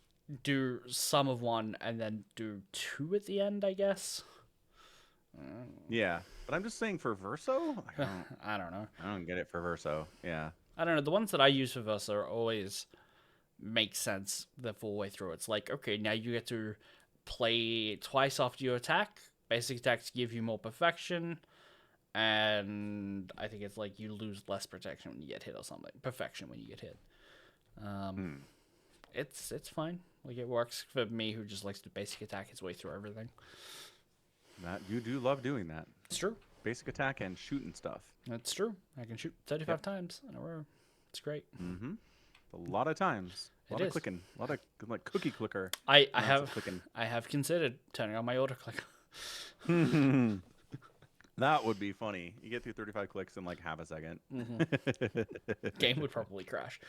do some of one and then do two at the end, I guess. Yeah, but I'm just saying for Verso, I don't know. I don't get it for Verso. Yeah. I don't know. The ones that I use for Versa are always make sense the full way through. It's like, okay, now you get to play twice after you attack. Basic attacks give you more perfection, and I think it's like you lose less protection when you get hit or something. Perfection when you get hit. It's fine. Like, it works for me who just likes to basic attack his way through everything. That you do love doing that. It's true. Basic attack and shooting stuff. That's true. I can shoot 35 times in a row. It's great. Mm-hmm. A lot of times. A lot of clicking. A lot of like cookie clicker. I have considered turning on my auto clicker. That would be funny. You get through 35 clicks in like half a second. Game would probably crash.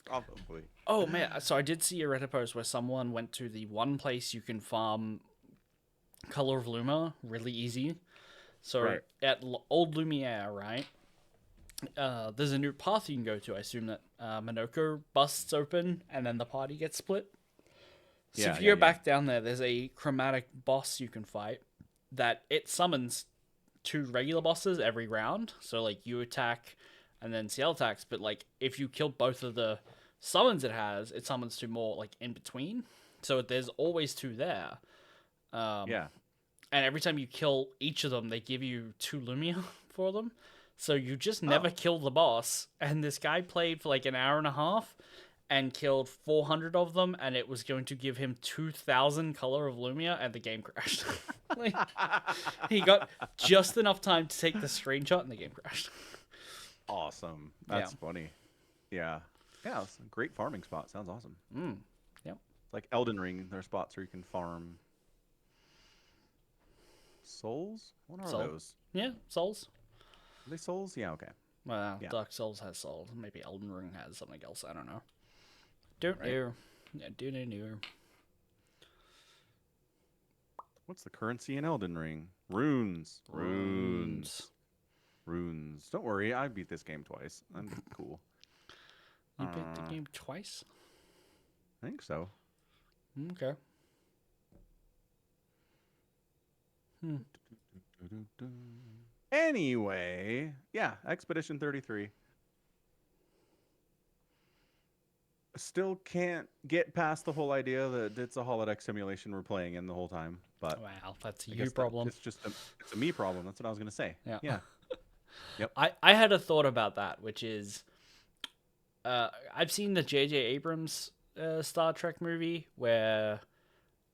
Probably. Oh man, so I did see a Reddit post where someone went to the one place you can farm Color of Luma really easy. So at Old Lumiere, right? There's a new path you can go to. I assume that Minoko busts open and then the party gets split. So if you go back down there, there's a chromatic boss you can fight that it summons 2 regular bosses every round. So like you attack and then CL attacks, but like if you kill both of the summons it summons 2 more like in between. So there's always 2 there. And every time you kill each of them, they give you 2 Lumia for them. So you just never kill the boss. And this guy played for like an hour and a half and killed 400 of them, and it was going to give him 2,000 Color of Lumia, and the game crashed. Like, he got just enough time to take the screenshot, and the game crashed. Awesome. That's funny. Yeah. Yeah, it's a great farming spot. Sounds awesome. Yep. Like Elden Ring, there are spots where you can farm souls? What are those? Yeah, souls. Are they souls? Yeah, okay. Well, Dark Souls has souls. Maybe Elden Ring has something else. I don't know. Don't know. Yeah, don't know. What's the currency in Elden Ring? Runes. Runes. Don't worry, I beat this game twice. I'm cool. You beat the game twice? I think so. Okay. Anyway, yeah, Expedition 33. Still can't get past the whole idea that it's a holodeck simulation we're playing in the whole time. But wow, that's a you problem. It's a me problem. That's what I was gonna say. Yeah. Yep. I had a thought about that, which is, I've seen the J.J. Abrams Star Trek movie where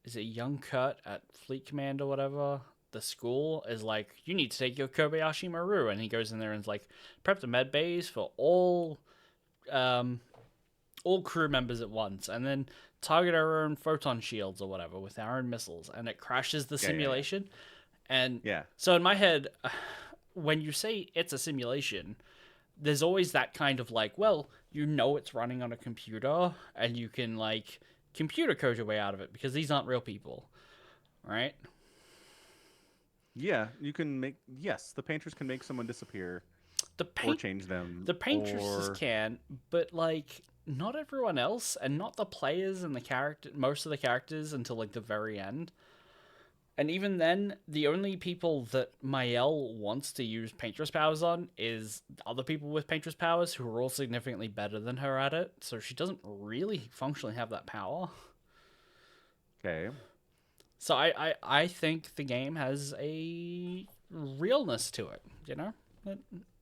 is it young Kurt at Fleet Command or whatever. The school is like, you need to take your Kobayashi Maru, and he goes in there and is like, prep the med bays for all crew members at once, and then target our own photon shields or whatever with our own missiles, and it crashes the simulation. And so in my head, when you say it's a simulation, there's always that kind of like, well, you know it's running on a computer, and you can like computer code your way out of it because these aren't real people, right? Yeah, you can make... Yes, the painters can make someone disappear or change them. The painters can, but, like, not everyone else, and not the players and most of the characters until, like, the very end. And even then, the only people that Mael wants to use painter's powers on is other people with painter's powers who are all significantly better than her at it, so she doesn't really functionally have that power. Okay. So I think the game has a realness to it, you know? It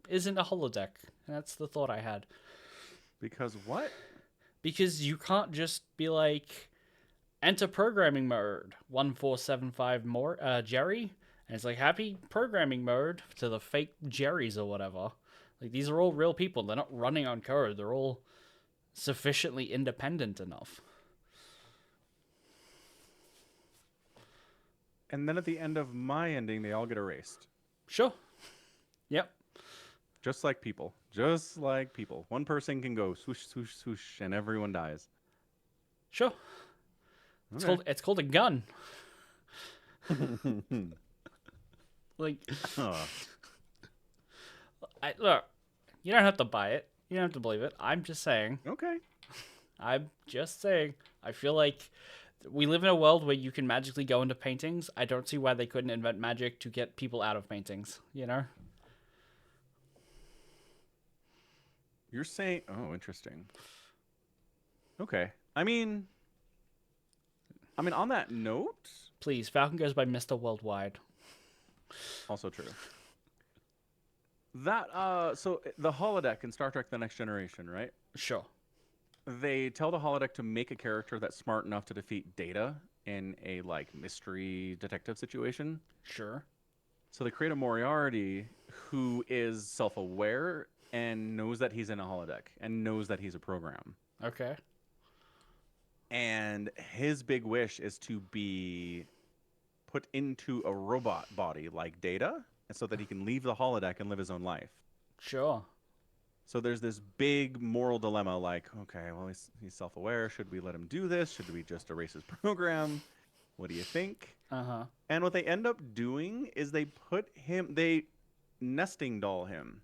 isn't a holodeck. That's the thought I had. Because what? Because you can't just be like, enter programming mode, 1475 more Jerry, and it's like, happy programming mode to the fake Jerrys or whatever. Like, these are all real people. They're not running on code. They're all sufficiently independent enough. And then at the end of my ending, they all get erased. Sure. Yep. Just like people. Just like people. One person can go swoosh, swoosh, swoosh, and everyone dies. Sure. Okay. It's called a gun. Like, look, you don't have to buy it. You don't have to believe it. I'm just saying. Okay. I'm just saying. I feel like we live in a world where you can magically go into paintings. I don't see why they couldn't invent magic to get people out of paintings, you know? You're saying, oh, interesting. Okay. I mean, on that note, Please, Falcon goes by Mr. Worldwide. also true. That so the holodeck in Star Trek: The Next Generation, right? Sure. They tell the holodeck to make a character that's smart enough to defeat Data in a like mystery detective situation. Sure. So they create a Moriarty who is self-aware and knows that he's in a holodeck and knows that he's a program. Okay. And his big wish is to be put into a robot body like Data, so that he can leave the holodeck and live his own life. Sure. So there's this big moral dilemma, like, okay, well, he's self-aware. Should we let him do this? Should we just erase his program? What do you think? Uh-huh. And what they end up doing is they nesting doll him.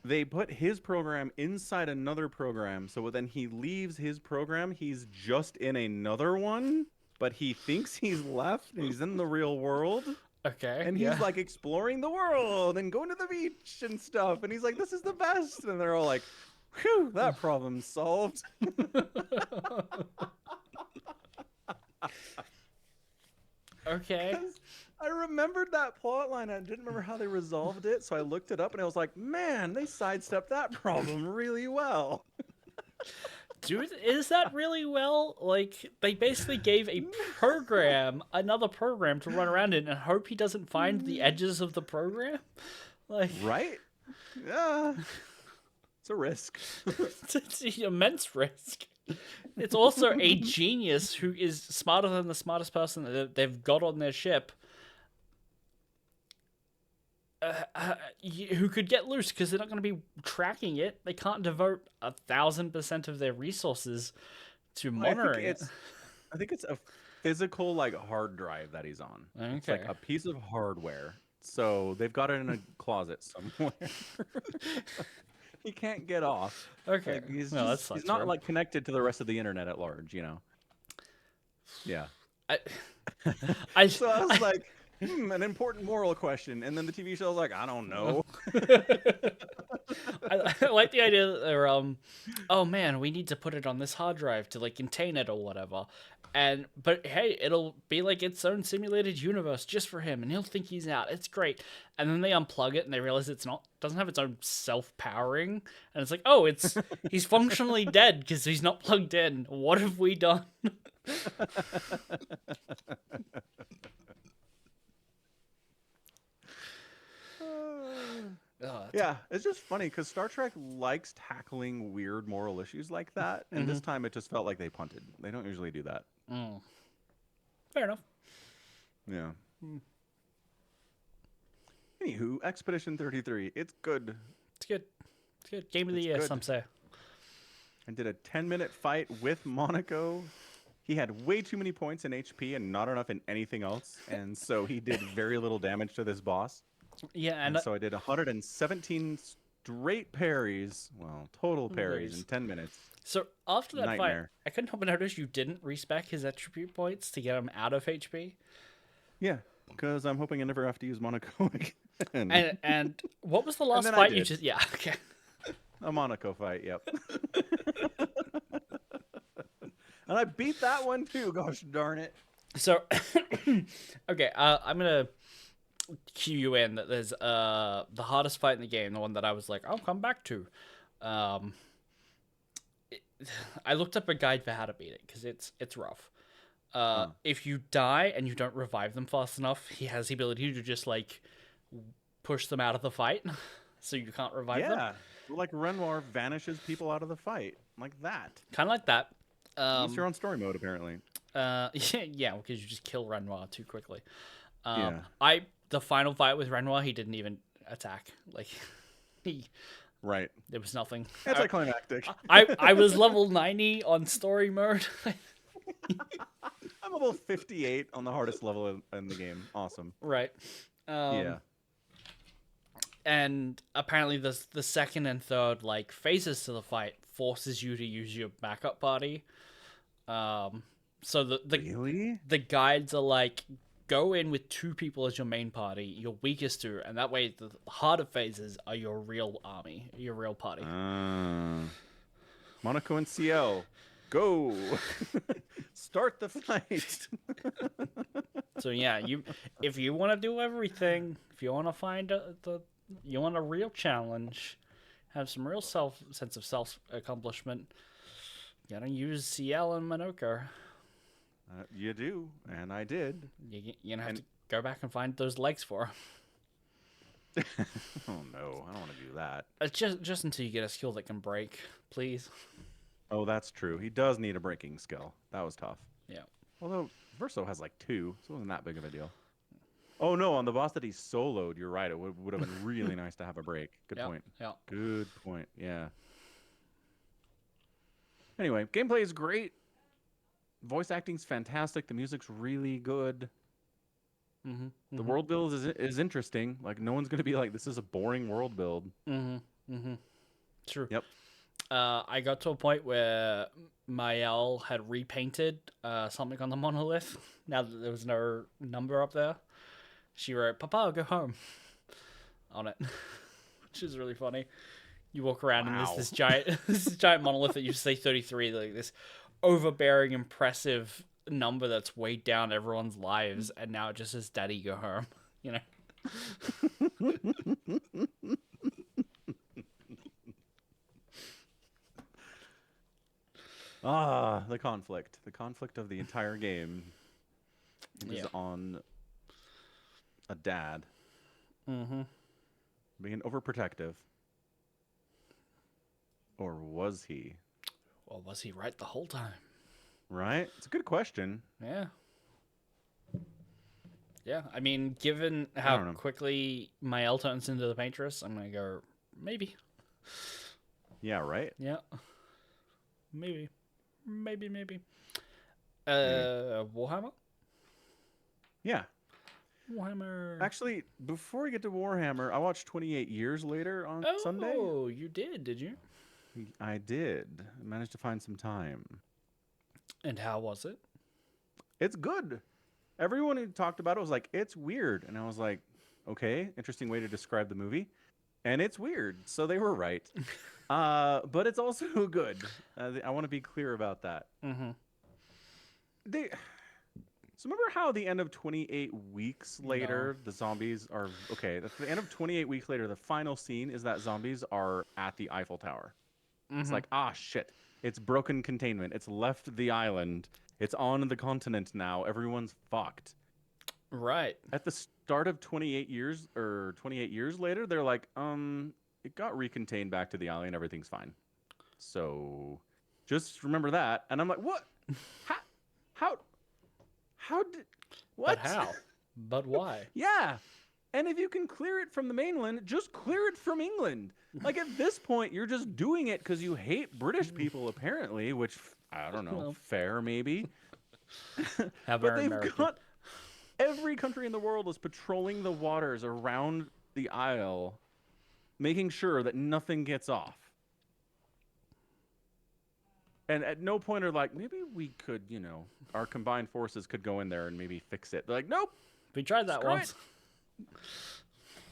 They put his program inside another program, so when he leaves his program, he's just in another one, but he thinks he's left and he's in the real world. Okay. And he's like exploring the world and going to the beach and stuff. And he's like, this is the best. And they're all like, whew, that problem's solved. Okay. I remembered that plot line. I didn't remember how they resolved it. So I looked it up and I was like, man, they sidestepped that problem really well. Dude, is that really well? Like, they basically gave a program, another program to run around in and hope he doesn't find the edges of the program? Like, right? Yeah. It's a risk. It's an immense risk. It's also a genius who is smarter than the smartest person that they've got on their ship. Who could get loose because they're not going to be tracking it. They can't devote 1,000% of their resources to monitoring it. I think it's a physical like hard drive that he's on. Okay. It's like a piece of hardware. So they've got it in a closet somewhere. He can't get off. Okay. Like, he's That's not like connected to the rest of the internet at large, you know. Yeah. So I was like, an important moral question, and then the TV show was like, I don't know. I like the idea that they're oh man, we need to put it on this hard drive to like contain it or whatever, but hey, it'll be like its own simulated universe just for him, and he'll think he's out. It's great. And then they unplug it and they realize doesn't have its own self-powering, and it's like, oh, he's functionally dead because he's not plugged in. What have we done? Yeah, it's just funny because Star Trek likes tackling weird moral issues like that, and this time it just felt like they punted. They don't usually do that. Fair enough. Yeah. Anywho, Expedition 33. It's good. It's good. It's good. Game of the year, good. some say. I did a 10-minute fight with Monaco. He had way too many points in HP and not enough in anything else, and so he did very little damage to this boss. Yeah, and so I did 117 straight parries, total parries in 10 minutes. So after that Nightmare. fight, I couldn't help but notice you didn't respec his attribute points to get him out of HP. Yeah, because I'm hoping I never have to use Monaco again. And what was the last fight you just... Yeah, okay. A Monaco fight, yep. And I beat that one too, gosh darn it. So, okay, I'm going to cue you in that there's the hardest fight in the game, the one that I was like, I'll come back to. I looked up a guide for how to beat it because it's rough. If you die and you don't revive them fast enough, he has the ability to just like push them out of the fight, so you can't revive them. Yeah, like Renoir vanishes people out of the fight, like that. Kind of like that. Unless you're on story mode, apparently. Yeah, because you just kill Renoir too quickly. Yeah. The final fight with Renoir, he didn't even attack. Like, right. There was nothing. Anticlimactic. I was level 90 on story mode. I'm level 58 on the hardest level in the game. Awesome. Right. Yeah. And apparently the second and third like phases to the fight forces you to use your backup party. So Really? the guides are like, go in with 2 people as your main party, your weakest 2, and that way the harder phases are your real army, your real party. Monaco and CL, go! Start the fight. So yeah, if you want to do everything, if you want to find you want a real challenge, have some real sense of self accomplishment, you gotta use CL and Monaco. You do, and I did. You're gonna have to go back and find those legs for her. Oh no, I don't want to do that. Just until you get a skill that can break, please. Oh, that's true. He does need a breaking skill. That was tough. Yeah. Although Verso has like 2, so it wasn't that big of a deal. Oh no, on the boss that he soloed, you're right. It would have been really nice to have a break. Good point. Yeah. Good point. Yeah. Anyway, gameplay is great. Voice acting's fantastic. The music's really good. The world build is interesting. Like, no one's gonna be like, this is a boring world build. True. Yep. I got to a point where Mael had repainted something on the monolith. Now that there was no number up there, she wrote, "Papa, go home," on it, which is really funny. You walk around and there's this giant monolith that you say 33, like this overbearing, impressive number that's weighed down everyone's lives, and now it just says "Daddy, go home." You know. The conflict. The conflict of the entire game is on a dad being overprotective. Or was he? Or was he right the whole time? Right? It's a good question. Yeah. Yeah, I mean, given how quickly Mael turns into the Paintress, I'm going to go, maybe. Yeah, right? Yeah. Maybe. Warhammer? Yeah. Warhammer. Actually, before we get to Warhammer, I watched 28 Years Later on Sunday. Oh, you did you? I did. I managed to find some time. And how was it? It's good. Everyone who talked about it was like, it's weird. And I was like, okay, interesting way to describe the movie. And it's weird. So they were right. But it's also good. I want to be clear about that. So remember how the end of 28 weeks later, the zombies are... Okay, at the end of 28 weeks later, the final scene is that zombies are at the Eiffel Tower. It's like, shit. It's broken containment. It's left the island. It's on the continent now. Everyone's fucked. Right. At the start of 28 years later, they're like, it got recontained back to the island. Everything's fine. So just remember that. And I'm like, what? How did, what? But how? But why? Yeah. And if you can clear it from the mainland, just clear it from England. Like, at this point, you're just doing it because you hate British people, apparently, which, I don't know, fair, maybe. But they've got... Every country in the world is patrolling the waters around the Isle, making sure that nothing gets off. And at no point are like, maybe we could, our combined forces could go in there and maybe fix it. They're like, nope. We tried that once.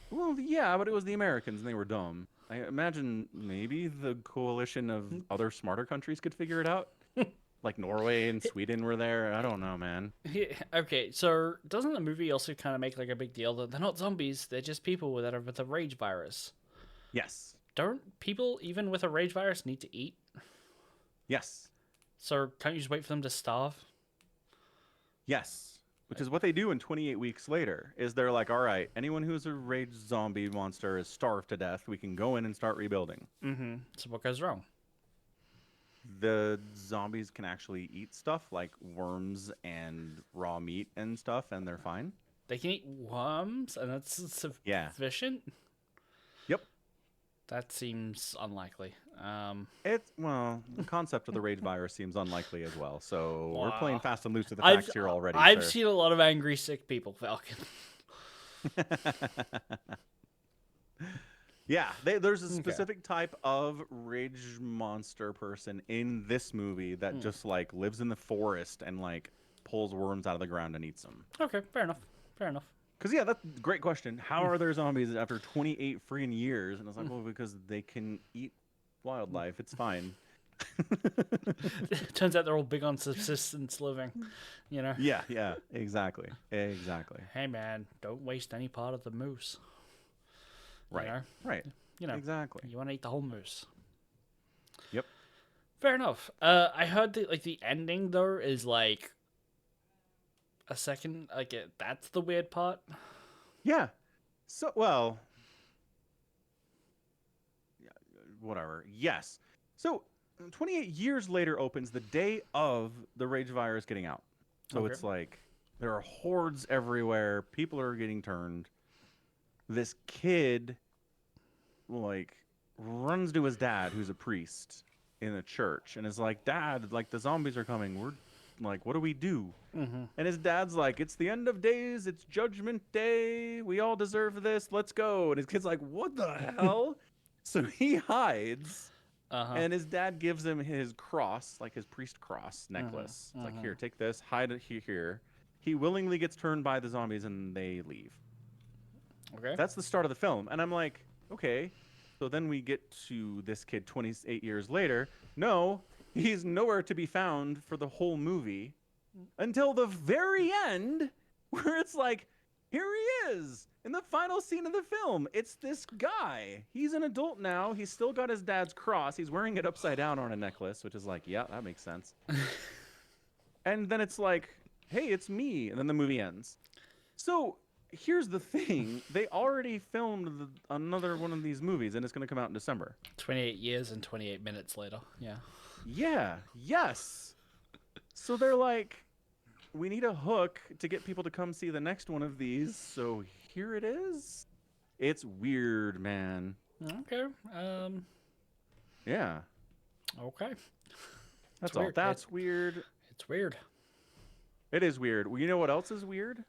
Well, yeah, but it was the Americans and they were dumb. I imagine maybe the coalition of other smarter countries could figure it out. Like Norway and Sweden were there. I don't know, man. Okay, so doesn't the movie also kind of make like a big deal that they're not zombies, they're just people with a rage virus? Yes. Don't people, even with a rage virus, need to eat? Yes. So can't you just wait for them to starve? Yes. Which is what they do in 28 weeks later, is they're like, all right, anyone who's a rage zombie monster is starved to death. We can go in and start rebuilding. So what goes wrong? The zombies can actually eat stuff like worms and raw meat and stuff, and they're fine. They can eat worms, and that's sufficient? Yep. That seems unlikely. The concept of the rage virus seems unlikely as well. So we're playing fast and loose with the facts here already. I've seen a lot of angry, sick people, Falcon. Yeah, there's a specific type of rage monster person in this movie that just like lives in the forest and like pulls worms out of the ground and eats them. Okay, fair enough. Fair enough. Because yeah, that's a great question. How are there zombies after 28 freaking years? And I was like, well, because they can eat wildlife. It's fine. Turns out they're all big on subsistence living, you know. Yeah, exactly. Hey man, don't waste any part of the moose. Right. You know? Right. You know, exactly. You want to eat the whole moose. Yep. Fair enough. I heard that like the ending though is like a second. Like that's the weird part. Yeah. So well. Yeah, whatever. Yes. So 28 years later opens the day of the rage virus getting out. So it's like there are hordes everywhere. People are getting turned. This kid like runs to his dad, who's a priest in a church, and is like, Dad, like the zombies are coming. We're like, what do we do? And his dad's like, it's the end of days. It's judgment day. We all deserve this. Let's go. And his kid's like, what the hell? So he hides. And his dad gives him his cross, like his priest cross necklace. It's like, here, take this, hide it here. He willingly gets turned by the zombies and they leave. Okay. That's the start of the film. And I'm like, okay. So then we get to this kid 28 years later. No, he's nowhere to be found for the whole movie until the very end, where it's like, here he is in the final scene of the film. It's this guy. He's an adult now. He's still got his dad's cross. He's wearing it upside down on a necklace, which is like, yeah, that makes sense. And then it's like, hey, it's me. And then the movie ends. So here's the thing. They already filmed another one of these movies, and it's going to come out in December. 28 years and 28 minutes later. Yeah. Yeah. Yes. So they're like, we need a hook to get people to come see the next one of these. So here it is. It's weird, man. Okay. Yeah. Okay. That's all. Weird. That's weird. It's weird. It is weird. Well, you know what else is weird?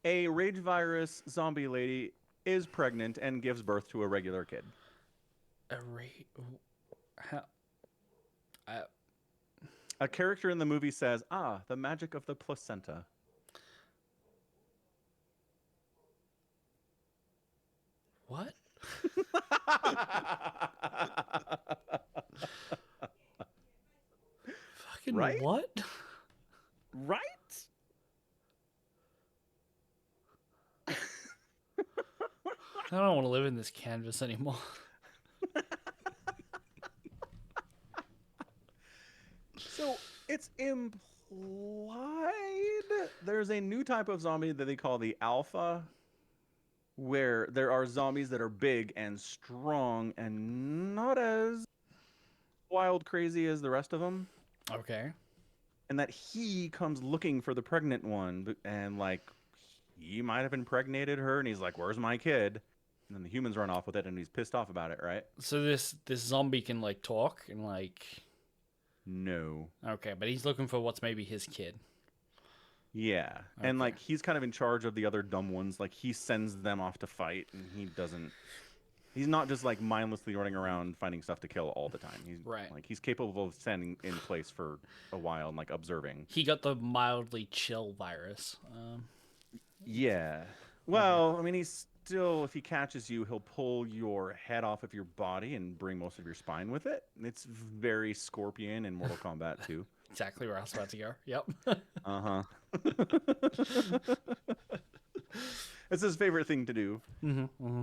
A rage virus zombie lady is pregnant and gives birth to a regular kid. How? A character in the movie says, the magic of the placenta. What? Fucking Right? what? Right? I don't want to live in this canvas anymore. So it's implied there's a new type of zombie that they call the alpha, where there are zombies that are big and strong and not as wild crazy as the rest of them. Okay. And that he comes looking for the pregnant one, and like he might have impregnated her, and he's like, where's my kid? And then the humans run off with it, and he's pissed off about it, right? So this zombie can like talk and like. No. Okay, but he's looking for what's maybe his kid. Yeah. Okay. And like he's kind of in charge of the other dumb ones. Like he sends them off to fight, and he's not just like mindlessly running around finding stuff to kill all the time. He's Right. like he's capable of standing in place for a while and like observing. He got the mildly chill virus. Yeah. Well, I mean, he's still, if he catches you, he'll pull your head off of your body and bring most of your spine with it. It's very Scorpion in Mortal Kombat 2. Exactly where I was about to go. Yep. Uh-huh. It's his favorite thing to do.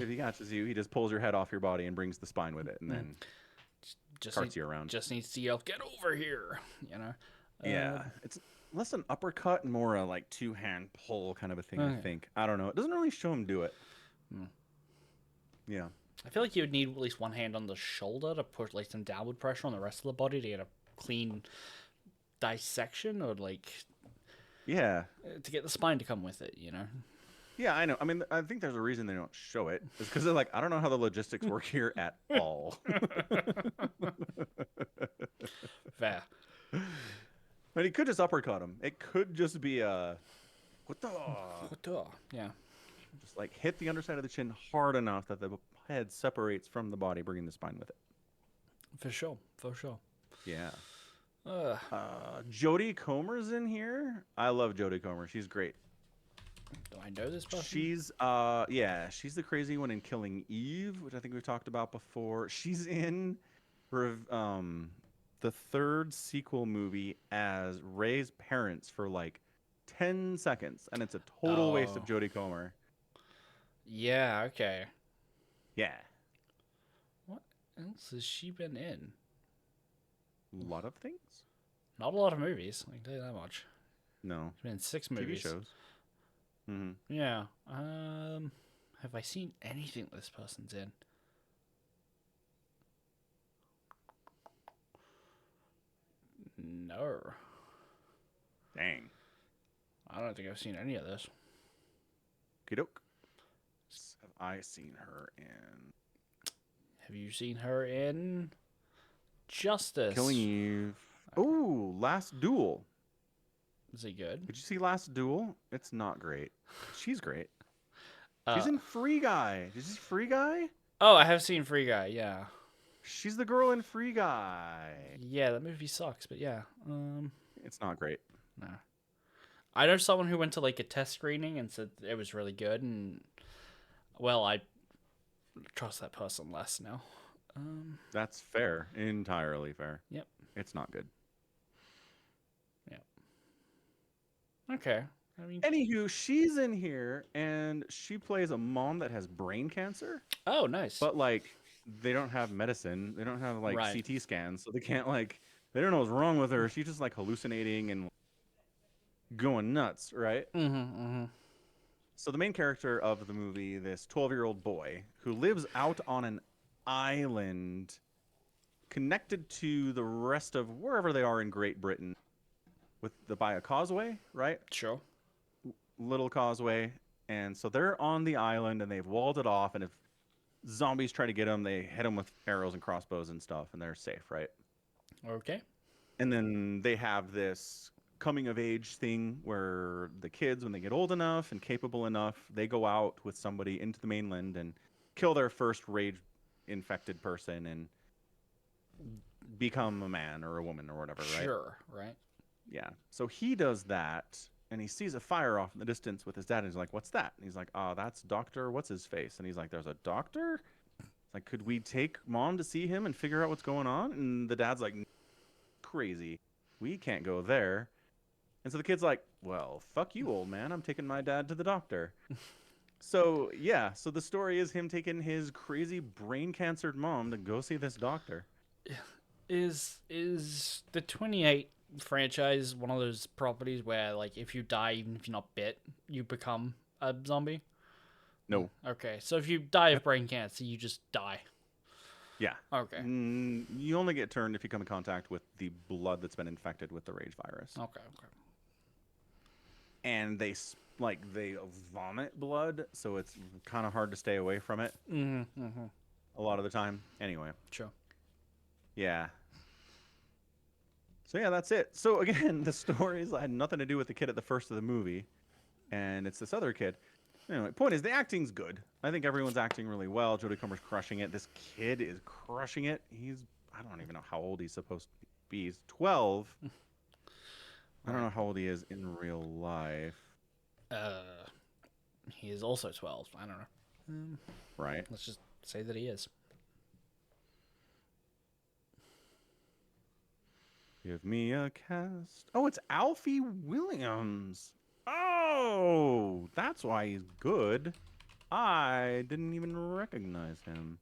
If he catches you, he just pulls your head off your body and brings the spine with it, and then carts you around. Just needs to yell, "Get over here!" You know. Yeah, it's less an uppercut and more a like two-hand pull kind of a thing. I think. I don't know. It doesn't really show him do it. Yeah. I feel like you would need at least one hand on the shoulder to put like some downward pressure on the rest of the body to get a clean dissection, or like Yeah. to get the spine to come with it. You know. Yeah, I know. I mean, I think there's a reason they don't show it. It's because they're like, I don't know how the logistics work here at all. Fair. But he could just uppercut him. It could just be a what the Yeah. Just like hit the underside of the chin hard enough that the head separates from the body, bringing the spine with it. For sure. For sure. Yeah. Ugh. Jodie Comer's in here. I love Jodie Comer. She's great. Do I know this person? She's she's the crazy one in Killing Eve, which I think we've talked about before. She's in the third sequel movie as Ray's parents for like 10 seconds, and it's a total waste of Jodie Comer. Yeah, okay. Yeah. What else has she been in? A lot of things? Not a lot of movies. I can tell you that much. No. She's been in 6 TV movies. shows. Mm-hmm. Yeah. Have I seen anything this person's in? No. Dang. I don't think I've seen any of this. Kidok. Have I seen her in Have you seen her in Justice? Killing Eve? Ooh, Last Duel. Is he good? Did you see Last Duel? It's not great. She's great. She's in Free Guy. Did you see Free Guy? Oh, I have seen Free Guy, yeah. She's the girl in Free Guy. Yeah, that movie sucks, but yeah. It's not great. No. I know someone who went to like a test screening and said it was really good, and well, I trust that person less now. That's fair. Entirely fair. Yep. It's not good. Yep. Okay. I mean, Anywho, she's in here and she plays a mom that has brain cancer. oh, nice. But like, they don't have medicine. They don't have like Right. CT scans, so they can't like. They don't know what's wrong with her. She's just like hallucinating and going nuts, right? So the main character of the movie, this 12-year-old boy who lives out on an island connected to the rest of wherever they are in Great Britain by a causeway, right? Sure. Little causeway. And so they're on the island and they've walled it off, and if zombies try to get them, they hit them with arrows and crossbows and stuff, and they're safe, right? Okay. And then they have this coming of age thing where the kids, when they get old enough and capable enough, they go out with somebody into the mainland and kill their first rage infected person and become a man or a woman or whatever, right? Sure, right? Yeah. So he does that, and he sees a fire off in the distance with his dad, and he's like, "What's that?" And he's like, "Oh, that's Doctor what's his face." And he's like, "There's a doctor?" It's like, "Could we take Mom to see him and figure out what's going on?" And the dad's like, "Crazy. We can't go there." And so the kid's like, "Well, fuck you, old man. I'm taking my dad to the doctor." So, yeah. So the story is him taking his crazy brain cancered mom to go see this doctor. Is the 28 franchise one of those properties where, like, if you die, even if you're not bit, you become a zombie? No. Okay, so if you die of brain cancer, you just die. Yeah. Okay. You only get turned if you come in contact with the blood that's been infected with the rage virus. Okay. And they vomit blood, so it's kind of hard to stay away from it. A lot of the time. Anyway. Sure. Yeah. So yeah, that's it. So again, the stories had nothing to do with the kid at the first of the movie, and it's this other kid. Anyway, point is the acting's good. I think everyone's acting really well. Jodie Comer's crushing it. This kid is crushing it. I don't even know how old he's supposed to be. He's 12. I don't know how old he is in real life. He is also 12. I don't know. Right. Let's just say that he is. Give me a cast. Oh, it's Alfie Williams. Oh, that's why he's good. I didn't even recognize him.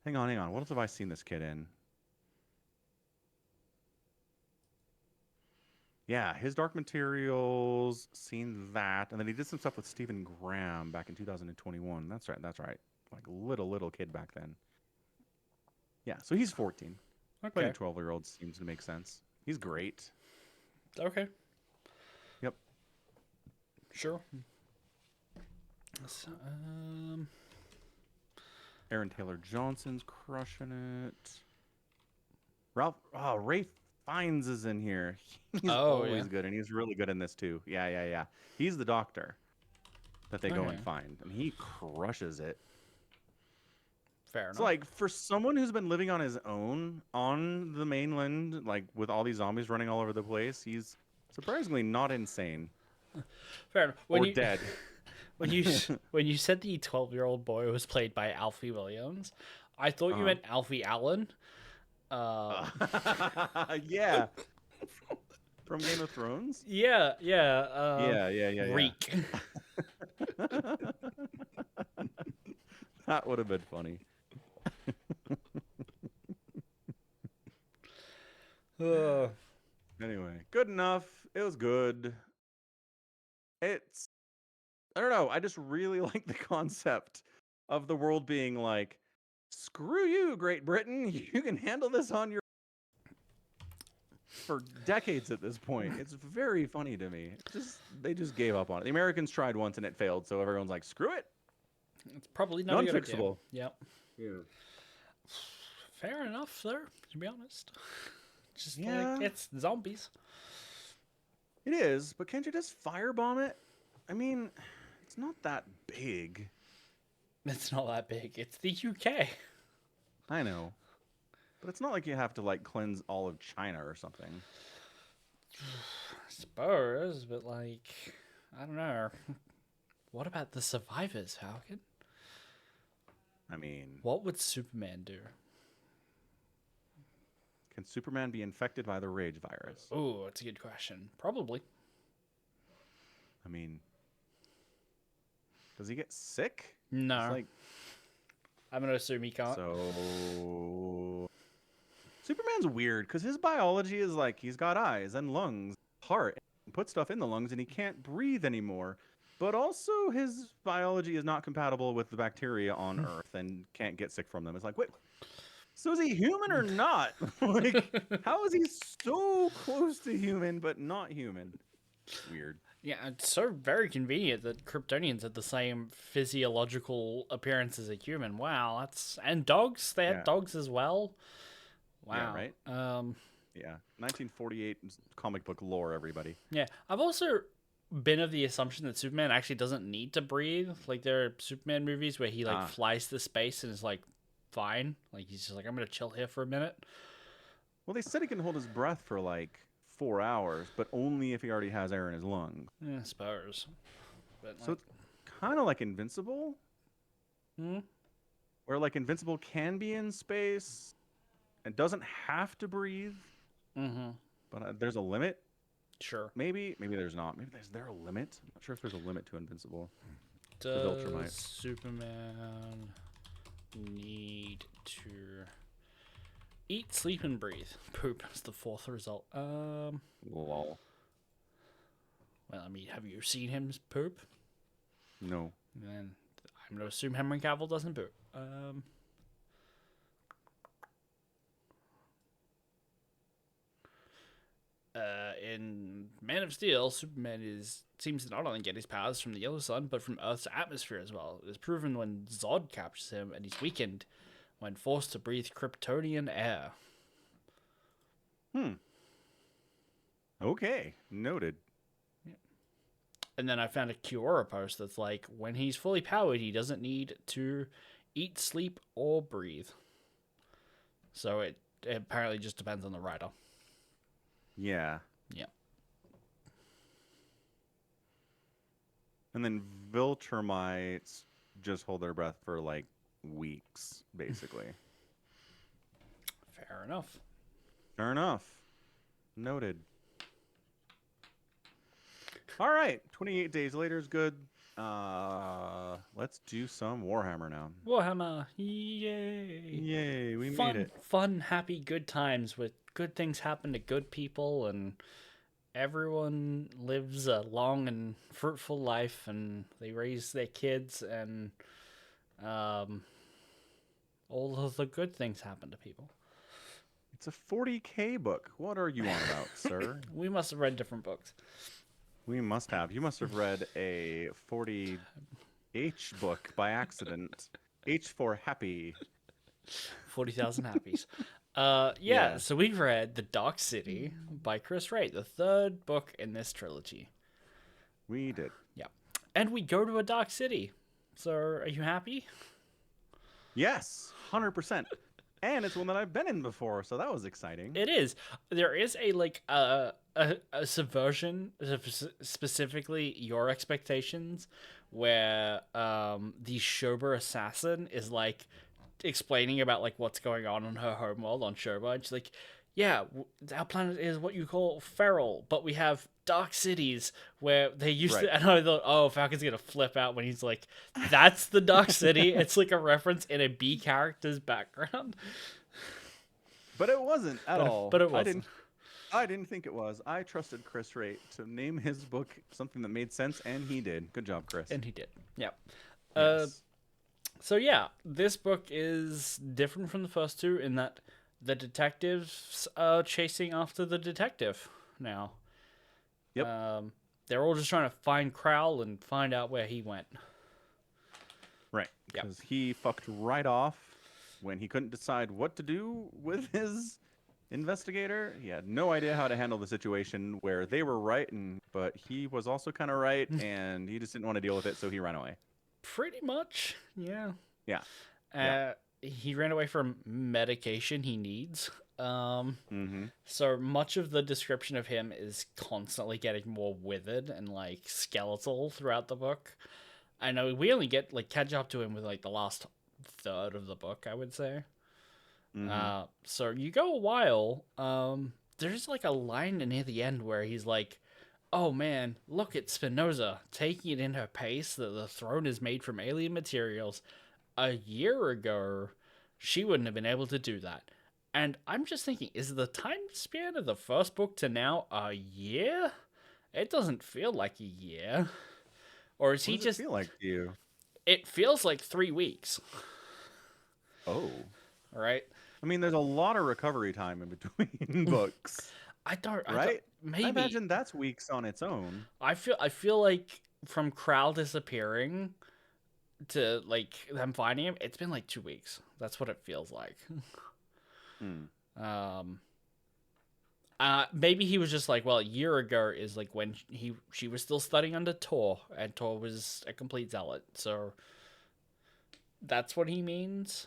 Hang on. What else have I seen this kid in? Yeah, his Dark Materials, seen that. And then he did some stuff with Stephen Graham back in 2021. That's right. Like little kid back then. Yeah, so he's 14. Okay. Playing a 12-year-old seems to make sense. He's great. Okay. Yep. Sure. So, Aaron Taylor Johnson's crushing it. Ray Fiennes is in here. He's always good, and he's really good in this too. Yeah. He's the doctor. that they go Okay. and find, and he crushes it. Fair It's enough. like for someone who's been living on his own on the mainland, like with all these zombies running all over the place, he's surprisingly not insane Fair enough. or dead. When you said the 12-year-old boy was played by Alfie Williams, I thought you meant Alfie Allen. Yeah, from Game of Thrones. Yeah. Yeah. Reek. That would have been funny. Anyway, good enough. It was good. It's I don't know. I just really like the concept of the world being like, screw you, Great Britain. You can handle this on your for decades at this point. It's very funny to me. They just gave up on it. The Americans tried once and it failed, so everyone's like, screw it. It's probably not a good idea. Non-fixable. Yep. Yeah. Fair enough, there, to be honest. Just Yeah. like, it's zombies. It is, but can't you just firebomb it? I mean, it's not that big. It's not that big. It's the UK. I know. But it's not like you have to like cleanse all of China or something. I suppose, but like, I don't know. What about the survivors, Falcon? I mean, What would Superman do? can Superman be infected by the rage virus? Oh, that's a good question. Probably. I mean, does he get sick? No. It's like, I'm going to assume he can't. so Superman's weird because his biology is like he's got eyes and lungs, heart, and put stuff in the lungs, and he can't breathe anymore. But also, his biology is not compatible with the bacteria on Earth and can't get sick from them. It's like, wait, so is he human or not? Like, how is he so close to human but not human? Weird. Yeah, it's so very convenient that Kryptonians had the same physiological appearance as a human. Wow, that's... And dogs? They had Yeah. dogs as well? Wow. Yeah, right? Yeah, 1948 comic book lore, everybody. Yeah, I've also been of the assumption that Superman actually doesn't need to breathe. Like, there are Superman movies where he, like, flies to space and is, like, fine. Like, he's just like, I'm going to chill here for a minute. Well, they said he can hold his breath for like 4 hours, but only if he already has air in his lungs. Yeah, I suppose. But, So like, it's kind of like Invincible, hmm? where like Invincible can be in space and doesn't have to breathe, Mm-hmm. but there's a limit. Sure. Maybe there's not. Maybe is there a limit? I'm not sure if there's a limit to Invincible. Viltrumite. Does Superman need to eat, sleep, and breathe? Poop is the fourth result. Lol. Well, I mean, have you seen him poop? No. Then I'm gonna assume Henry Cavill doesn't poop. In Man of Steel, Superman seems to not only get his powers from the yellow sun, but from Earth's atmosphere as well. It is proven when Zod captures him, and he's weakened when forced to breathe Kryptonian air. Okay. Noted. And then I found a Kiora post that's like, when he's fully powered, he doesn't need to eat, sleep, or breathe. So it apparently just depends on the writer. Yeah. Yeah. And then Viltrumites just hold their breath for like weeks, basically. Fair enough. Fair enough. Noted. All right. 28 days later is good. Let's do some Warhammer now. Warhammer, yay! Yay, we Fun, made it. fun, happy, good times with good things happen to good people, and everyone lives a long and fruitful life, and they raise their kids, and all of the good things happen to people. It's a 40K book. What are you on about, sir? We must have read different books. We must have. You must have read a 40H book by accident. H for happy. 40,000 Happies. Yeah. So we read The Dark City by Chris Wraight, the third book in this trilogy. We did. Yeah. And we go to a dark city. So are you happy? Yes, 100%. And it's one that I've been in before, so that was exciting. It is. There is a subversion of specifically your expectations, where the Shoba assassin is like explaining about like what's going on in her homeworld on Shoba, and she's like, "Yeah, our planet is what you call feral, but we have dark cities where they used to." And I thought, oh, Falcon's gonna flip out when he's like, "That's the dark city." It's like a reference in a B character's background. But it wasn't at all. But it wasn't. I didn't think it was. I trusted Chris Wraight to name his book something that made sense, and he did. Good job, Chris. And he did. Yeah. Yes. So yeah, this book is different from the first two in that the detectives are chasing after the detective now. Yep. They're all just trying to find Crowell and find out where he went. Right. Because he fucked right off when he couldn't decide what to do with his investigator. He had no idea how to handle the situation where they were right, but he was also kind of right, and he just didn't want to deal with it, so he ran away. Pretty much, yeah. Yeah. He ran away from medication he needs. Mm-hmm. So much of the description of him is constantly getting more withered and like skeletal throughout the book. I know we only get like catch up to him with like the last third of the book, I would say. Mm-hmm. So you go a while. There's like a line near the end where he's like, "Oh man, look at Spinoza taking it in her pace that the throne is made from alien materials. A year ago, she wouldn't have been able to do that." And I'm just thinking, is the time span of the first book to now a year? It doesn't feel like a year. Or is he just... feel like to you? It feels like 3 weeks. Oh. All right. I mean, there's a lot of recovery time in between books. Right? Maybe. I imagine that's weeks on its own. I feel like from Crowell disappearing to like them finding him, it's been like 2 weeks. That's what it feels like. Maybe he was just like, well, a year ago is like when she was still studying under Tor, and Tor was a complete zealot. So that's what he means.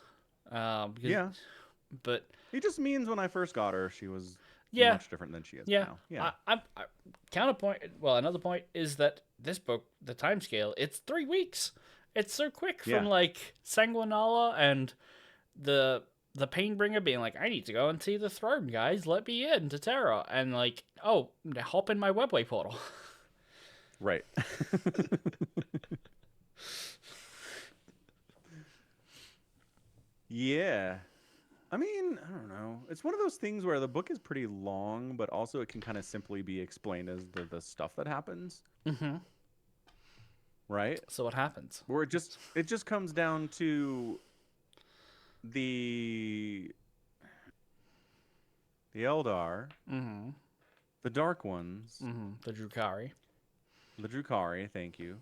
Yeah. But he just means when I first got her, she was much different than she is now. Yeah. Counterpoint. Well, another point is that this book, the time scale, it's 3 weeks. It's so quick from like Sanguinala and the Painbringer being like, "I need to go and see the throne, guys. Let me in to Terra," and like, "Oh, hop in my webway portal." Right. Yeah. I mean, I don't know. It's one of those things where the book is pretty long, but also it can kind of simply be explained as the stuff that happens. Mm-hmm. Right? So what happens? Where it just comes down to the Eldar, Mm-hmm. the Dark Ones, Mm-hmm. The Drukhari, thank you,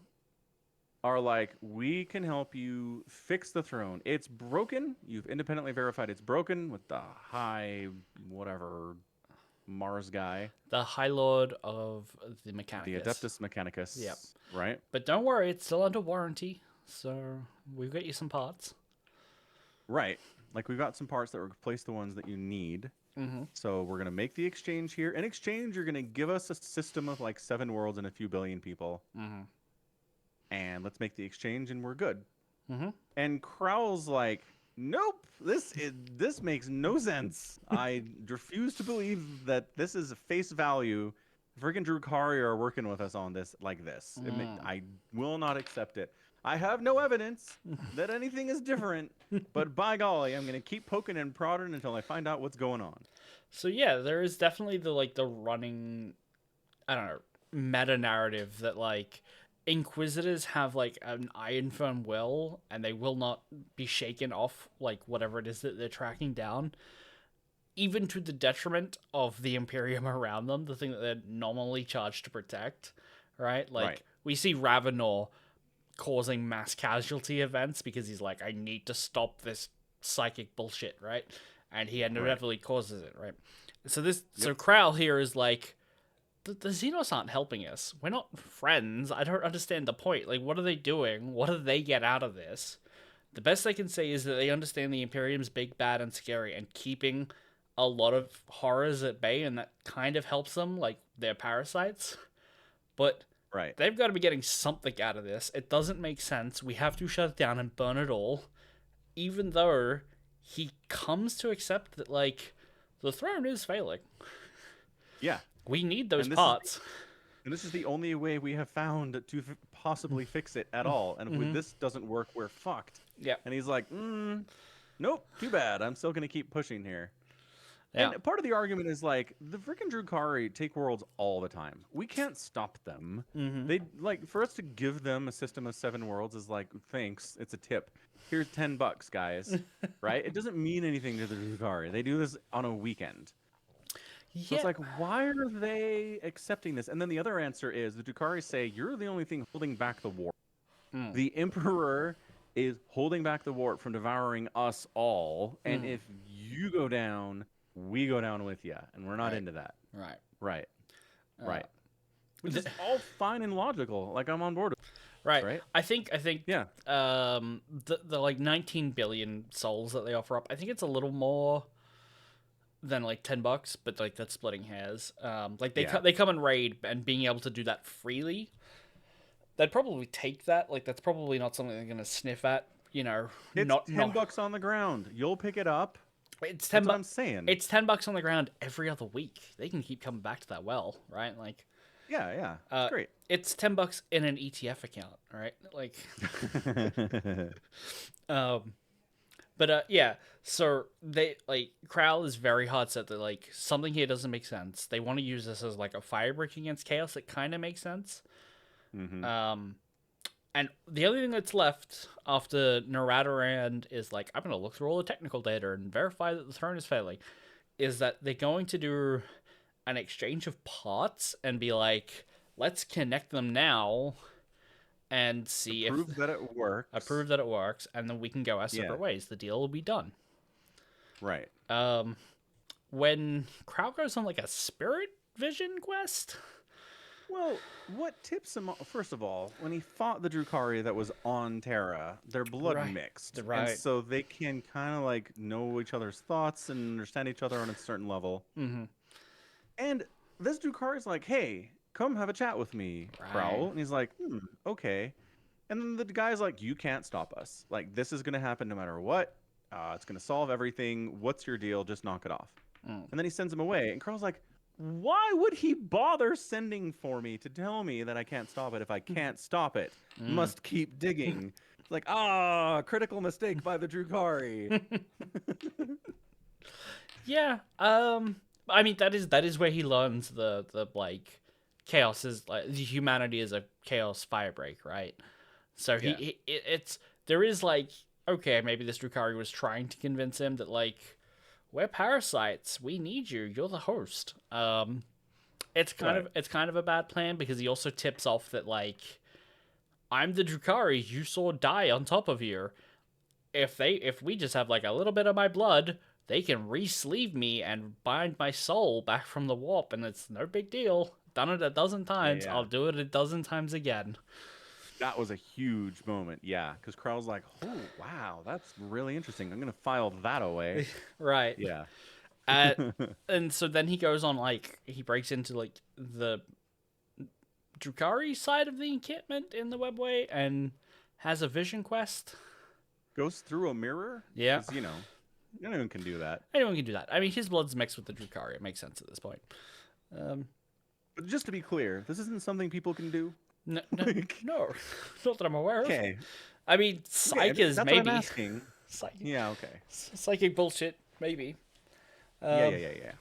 are like, we can help you fix the throne. It's broken. You've independently verified it's broken with the high whatever Mars guy. The High Lord of the Mechanicus. The Adeptus Mechanicus. Yep. Right? But don't worry, it's still under warranty. So we've got you some parts. Right. Like, we've got some parts that replace the ones that you need. Mm-hmm. So we're going to make the exchange here. In exchange, you're going to give us a system of like 7 worlds and a few billion people. Mm-hmm. And let's make the exchange and we're good. Mm-hmm. And Crowell's like, nope, this makes no sense. I refuse to believe that this is face value. Friggin' Drukhari are working with us on this like this. I will not accept it. I have no evidence that anything is different, but by golly, I'm going to keep poking and prodding until I find out what's going on. So yeah, there is definitely the running, I don't know, meta narrative that like Inquisitors have like an iron firm will, and they will not be shaken off like whatever it is that they're tracking down, even to the detriment of the Imperium around them, the thing that they're normally charged to protect, right? Like we see Ravenor causing mass casualty events because he's like, I need to stop this psychic bullshit, right? And he inevitably causes it, right? So so Crowell here is like, the Xenos aren't helping us. We're not friends. I don't understand the point. Like, what are they doing? What do they get out of this? The best they can say is that they understand the Imperium's big, bad, and scary, and keeping a lot of horrors at bay, and that kind of helps them, like, they're parasites. But Right. they've got to be getting something out of this. It doesn't make sense. We have to shut it down and burn it all. Even though he comes to accept that, like, the throne is failing. Yeah. We need those And parts. And this is the only way we have found to possibly fix it at all. And if this doesn't work, we're fucked. Yeah. And he's like, nope, too bad. I'm still going to keep pushing here. Yeah. And part of the argument is like, the freaking Drukhari take worlds all the time. We can't stop them. They like, for us to give them a system of 7 worlds is like, thanks, it's a tip. Here's $10, guys. Right? It doesn't mean anything to the Drukhari. They do this on a weekend. So it's like, why are they accepting this? And then the other answer is the Drukhari say, you're the only thing holding back the warp. The Emperor is holding back the warp from devouring us all. And if you go down, we go down with you. And we're not into that. Right. Which is all fine and logical. Like, I'm on board with it. Right. I think Yeah. the like 19 billion souls that they offer up, I think it's a little more than like $10, but like that's splitting hairs. Like they come in raid, and being able to do that freely, they'd probably take that. Like, that's probably not something they're gonna sniff at. You know, It's $10 on the ground. You'll pick it up. It's That's what I'm saying. It's $10 on the ground every other week. They can keep coming back to that well, right? Like, yeah, it's great. It's $10 in an ETF account, right? Like, but yeah. So they like Kral is very hard set that like something here doesn't make sense. They want to use this as like a fire brick against chaos. It kind of makes sense. And the only thing that's left after Naradaran is like, I'm going to look through all the technical data and verify that the throne is failing, is that they're going to do an exchange of parts and be like, let's connect them now and see Prove that it works. Prove that it works, and then we can go our separate ways. The deal will be done. Right. When Kral goes on like a spirit vision quest. Well, what tips him off? First of all, when he fought the Drukhari that was on Terra, their blood mixed. Right. And so they can kind of like know each other's thoughts and understand each other on a certain level. And this Drukhari's like, hey, come have a chat with me, Kral. And he's like, okay. And then the guy's like, you can't stop us. Like, this is going to happen no matter what. It's going to solve everything. What's your deal? Just knock it off. And then he sends him away. And Kral's like, why would he bother sending for me to tell me that I can't stop it if I can't stop it? Must keep digging. It's like, critical mistake by the Drukhari. Yeah. I mean, that is where he learns the like chaos is like humanity is a chaos firebreak, right? So there is like, okay, maybe this Drukhari was trying to convince him that like, we're parasites. We need you. You're the host. It's kind of a bad plan because he also tips off that like, I'm the Drukhari you saw die on top of you. If we just have like a little bit of my blood, they can re-sleeve me and bind my soul back from the warp, and it's no big deal. Done it a dozen times. Yeah. I'll do it a dozen times again. That was a huge moment, yeah. Because Kral's like, oh, wow, that's really interesting. I'm going to file that away. Right. Yeah. And so then he goes on, like, he breaks into, like, the Drukhari side of the encampment in the webway and has a vision quest. Goes through a mirror? Yeah. 'Cause, you know, anyone can do that. Anyone can do that. I mean, his blood's mixed with the Drukhari. It makes sense at this point. But just to be clear, this isn't something people can do? No, not that I'm aware of. Okay. I mean, psych is that's maybe. what I'm asking. Psychic. Yeah, okay. Psychic bullshit, maybe. Yeah.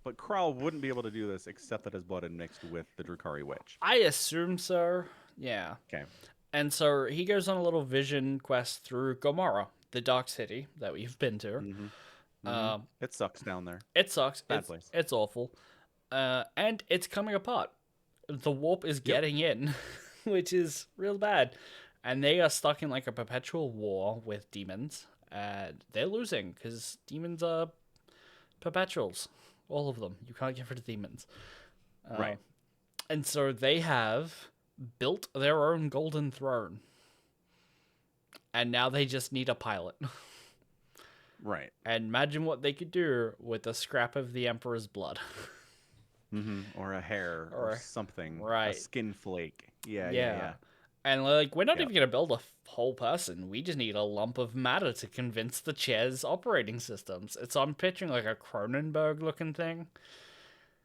But Kral wouldn't be able to do this except that his blood had mixed with the Drukhari witch. I assume so. Yeah. Okay. And so he goes on a little vision quest through Gomorrah, the dark city that we've been to. It sucks down there. It sucks. Bad place. It's awful. And it's coming apart. The warp is getting in, which is real bad. And they are stuck in like a perpetual war with demons. And they're losing because demons are perpetuals. All of them. You can't get rid of demons. Right. And so they have built their own golden throne. And now they just need a pilot. Right. And imagine what they could do with a scrap of the Emperor's blood. Or a hair or something. Right. A skin flake. Yeah. And like, we're not even going to build a whole person. We just need a lump of matter to convince the chair's operating systems. I'm picturing like a Cronenberg-looking thing.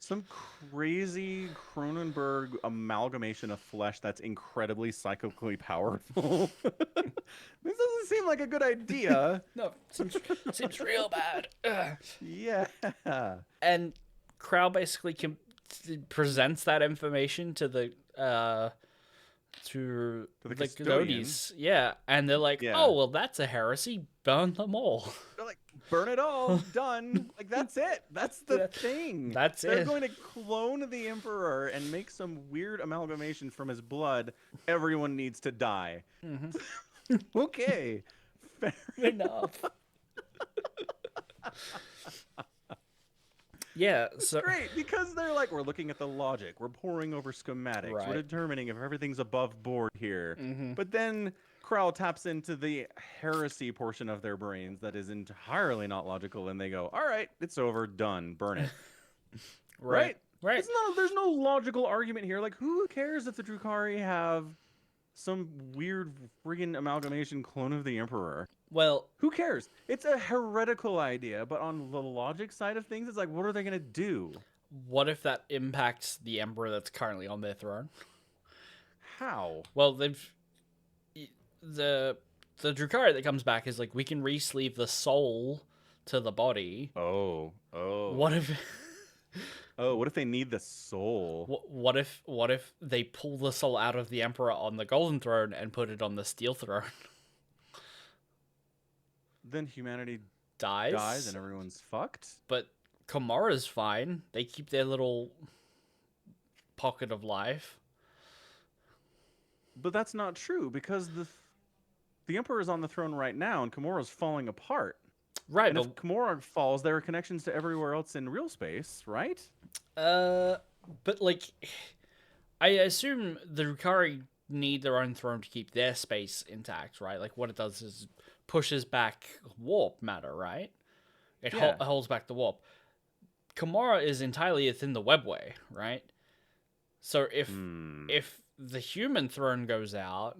Some crazy Cronenberg amalgamation of flesh that's incredibly psychically powerful. This doesn't seem like a good idea. No, seems real bad. Ugh. Yeah. And Crow basically presents that information to the custodians. Yeah, and they're like, oh, well, that's a heresy. Burn them all. They're like, burn it all. Done. Like, that's it. That's the thing. They're going to clone the Emperor and make some weird amalgamation from his blood. Everyone needs to die. Okay. Fair enough. Yeah, so it's great because they're like, we're looking at the logic, we're poring over schematics, we're determining if everything's above board here. But then Krell taps into the heresy portion of their brains that is entirely not logical, and they go, all right, it's over, done, burn it. Right. There's no logical argument here. Like, who cares if the Drukhari have some weird friggin' amalgamation clone of the Emperor? Well, who cares? It's a heretical idea, but on the logic side of things, it's like, what are they gonna do? What if that impacts the Emperor that's currently on their throne? How? Well, the Drukhari that comes back is like, we can re-sleeve the soul to the body. Oh. What if? What if they need the soul? What if they pull the soul out of the Emperor on the Golden Throne and put it on the Steel Throne? Then humanity dies and everyone's fucked. But Komora's fine. They keep their little pocket of life. But that's not true, because the Emperor's on the throne right now and Komora's falling apart. Right. And if Komora falls, there are connections to everywhere else in real space, right? But like, I assume the Drukhari need their own throne to keep their space intact, right? Like, what it does is pushes back warp matter, right? It holds back the warp. Komora is entirely within the webway, right? So if the human throne goes out,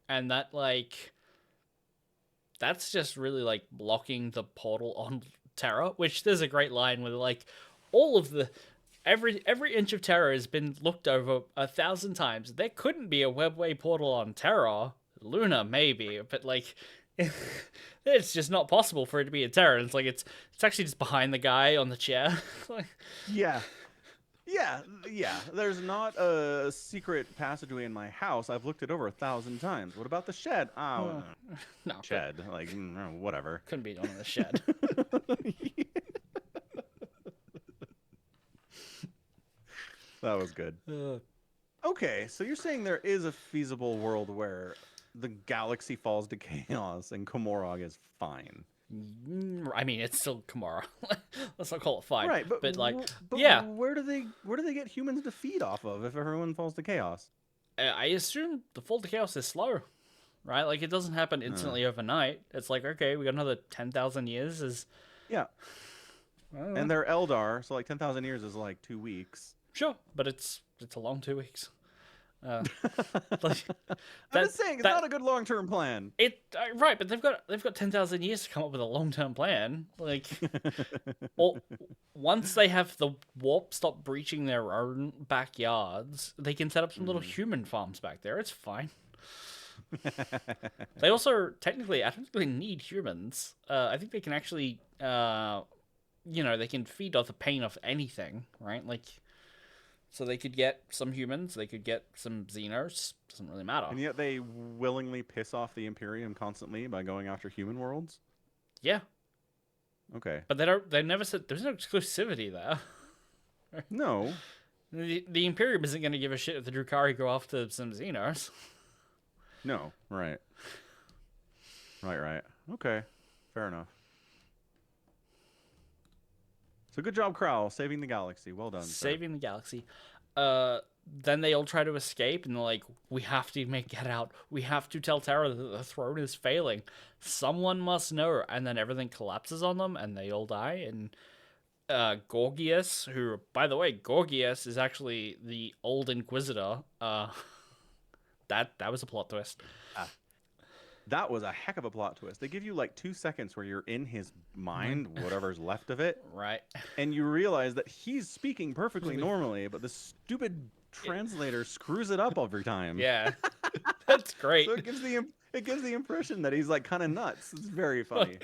and that, like, that's just really like blocking the portal on Terra, which there's a great line where like all of the every inch of Terra has been looked over 1,000 times. There couldn't be a webway portal on Terra. Luna maybe, but like it's just not possible for it to be a Terra. It's like it's actually just behind the guy on the chair. Yeah. There's not a secret passageway in my house. I've looked it over 1,000 times. What about the shed? No, shed. Like, whatever. Couldn't be done in the shed. That was good. Okay, so you're saying there is a feasible world where the galaxy falls to chaos and Komorog is fine. I mean, it's still Komora. Let's not call it fine. Right, but yeah. Where do they get humans to feed off of if everyone falls to chaos? I assume the fall to chaos is slow, right? Like, it doesn't happen instantly overnight. It's like, okay, we got another 10,000 years. Yeah. And they're Eldar, so like 10,000 years is like 2 weeks. Sure, but it's a long 2 weeks. I'm just saying, it's not a good long-term plan. Right, but they've got 10,000 years to come up with a long-term plan. Like, once they have the warp stop breaching their own backyards, they can set up some little human farms back there. It's fine. They also I don't think they need humans. I think they can actually, they can feed off the pain of anything, right? Like. So they could get some humans, they could get some Xenos. Doesn't really matter. And yet they willingly piss off the Imperium constantly by going after human worlds? Yeah. Okay. But they never said there's no exclusivity there. No. The Imperium isn't going to give a shit if the Drukhari go after some Xenos. No. Right. Right. Okay. Fair enough. So good job, Krell, saving the galaxy. Well done. Saving the galaxy. then they all try to escape, and they're like, we have to get out. We have to tell Terra that the throne is failing. Someone must know. And then everything collapses on them, and they all die. And Gorgias, who, by the way, Gorgias is actually the old Inquisitor. That was a plot twist. That was a heck of a plot twist. They give you like 2 seconds where you're in his mind, whatever's left of it. Right. And you realize that he's speaking perfectly normally, but the stupid translator screws it up every time. Yeah. That's great. So it gives the impression that he's like kind of nuts. It's very funny.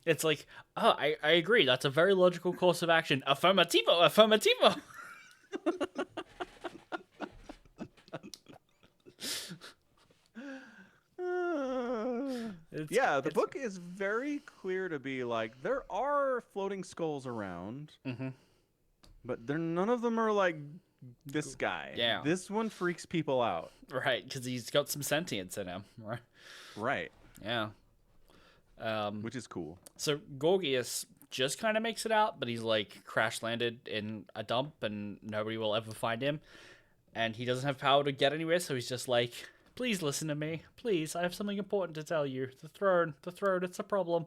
It's like, oh, I agree. That's a very logical course of action. Affirmativo, affirmativo. The book is very clear to be like, there are floating skulls around, but none of them are like this guy. Yeah. This one freaks people out. Right, because he's got some sentience in him. Right. Right. Yeah. Which is cool. So Gorgias just kind of makes it out, but he's like crash landed in a dump and nobody will ever find him. And he doesn't have power to get anywhere, so he's just like, please listen to me. Please, I have something important to tell you. The throne, it's a problem.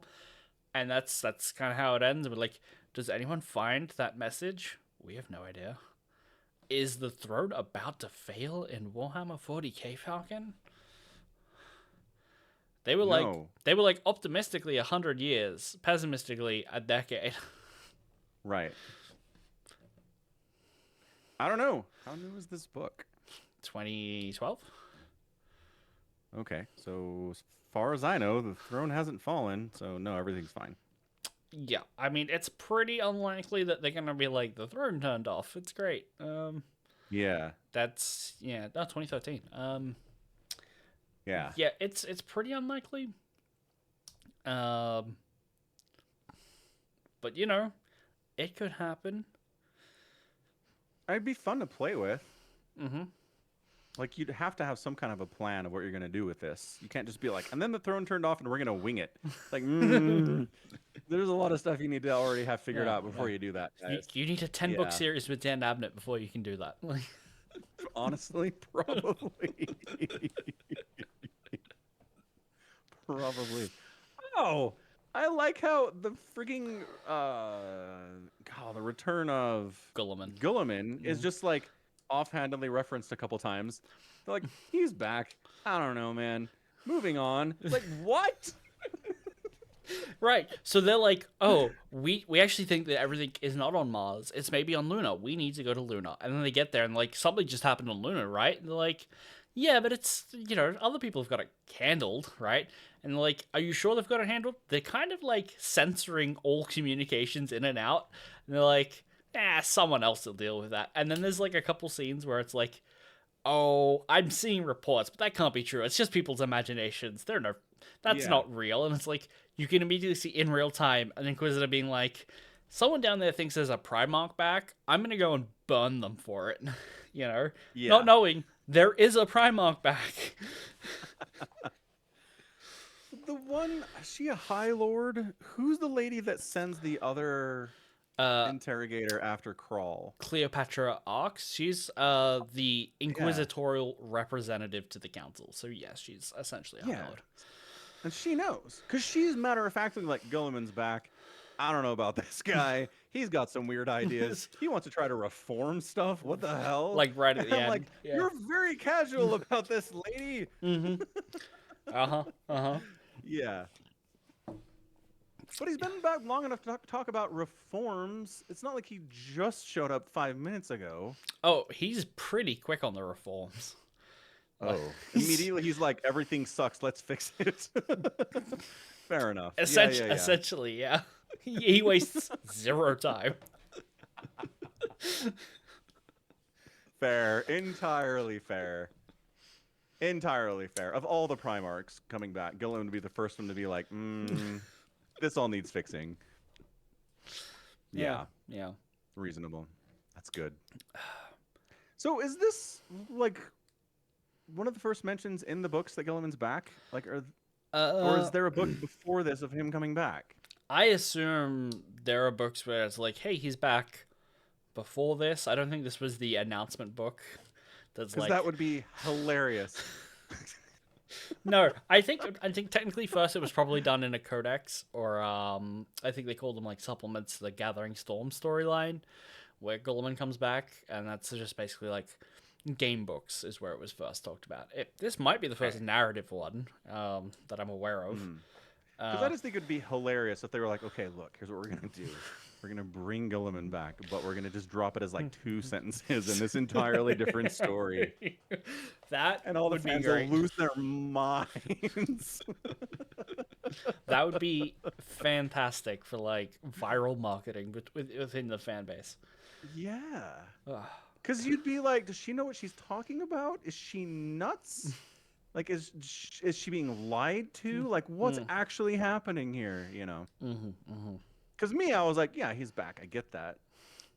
And that's kind of how it ends. But like, does anyone find that message? We have no idea. Is the throne about to fail in Warhammer 40k, Falcon? They were like optimistically 100 years, pessimistically a decade. Right. I don't know. How new is this book? 2012. Okay, so as far as I know, the throne hasn't fallen, so no, everything's fine. Yeah, I mean, it's pretty unlikely that they're gonna be like, the throne turned off. It's great. Yeah. That's 2013. Yeah. Yeah, it's pretty unlikely. But you know, it could happen. It'd be fun to play with. Mm-hmm. Like, you'd have to have some kind of a plan of what you're going to do with this. You can't just be like, and then the throne turned off and we're going to wing it. Like, there's a lot of stuff you need to already have figured out before you do that. You need a 10-book series with Dan Abnett before you can do that. Honestly, probably. Probably. Oh, I like how the freaking, the return of Gulliman is just like, offhandedly referenced a couple times. They're like, he's back. I don't know, man. Moving on. It's like, what? Right. So they're like, oh, we actually think that everything is not on Mars. It's maybe on Luna. We need to go to Luna. And then they get there and like, something just happened on Luna, right? And they're like, yeah, but it's, other people have got it handled, right? And they're like, are you sure they've got it handled? They're kind of like censoring all communications in and out. And they're like, someone else will deal with that. And then there's like a couple scenes where it's like, oh, I'm seeing reports, but that can't be true. It's just people's imaginations. That's not real. And it's like, you can immediately see in real time an Inquisitor being like, someone down there thinks there's a Primarch back. I'm going to go and burn them for it. Not knowing there is a Primarch back. The one, is she a High Lord? Who's the lady that sends the other interrogator after Crawl? Cleopatra Arx. She's the inquisitorial representative to the council. So yes, she's essentially a High Lord. And she knows, because she's matter-of-factly like, Gulliman's back. I don't know about this guy. He's got some weird ideas. He wants to try to reform stuff. What the hell? Like right at the end. Like, you're very casual about this, lady. Mm-hmm. Yeah. But he's been back long enough to talk about reforms. It's not like he just showed up 5 minutes ago. Oh, he's pretty quick on the reforms. Oh. Immediately he's like, everything sucks, let's fix it. Fair enough. Essentially, yeah. He wastes zero time. Fair. Entirely fair. Entirely fair. Of all the Primarchs coming back, Gilliman would be the first one to be like, this all needs fixing. Yeah. Reasonable. That's good. So is this like one of the first mentions in the books that Gilliman's back? Like, or is there a book before this of him coming back? I assume there are books where it's like, hey, he's back, before this. I don't think this was the announcement book. That's Because like that would be hilarious. no. I think technically first it was probably done in a codex, or I think they called them like supplements to the Gathering Storm storyline, where Gulliman comes back, and that's just basically like game books is where it was first talked about. This might be the first narrative one that I'm aware of. Because I just think it'd be hilarious if they were like, okay, look, here's what we're gonna do. We're gonna bring Gilliman back, but we're gonna just drop it as like 2 sentences in this entirely different story, That and all the would be fans will great. lose their minds. That would be fantastic for like viral marketing within the fan base. Yeah. Ugh. Because you'd be like, does she know what she's talking about? Is she nuts? Like, is she being lied to? Like, what's actually happening here? You know? Because me, I was like, yeah, he's back. I get that.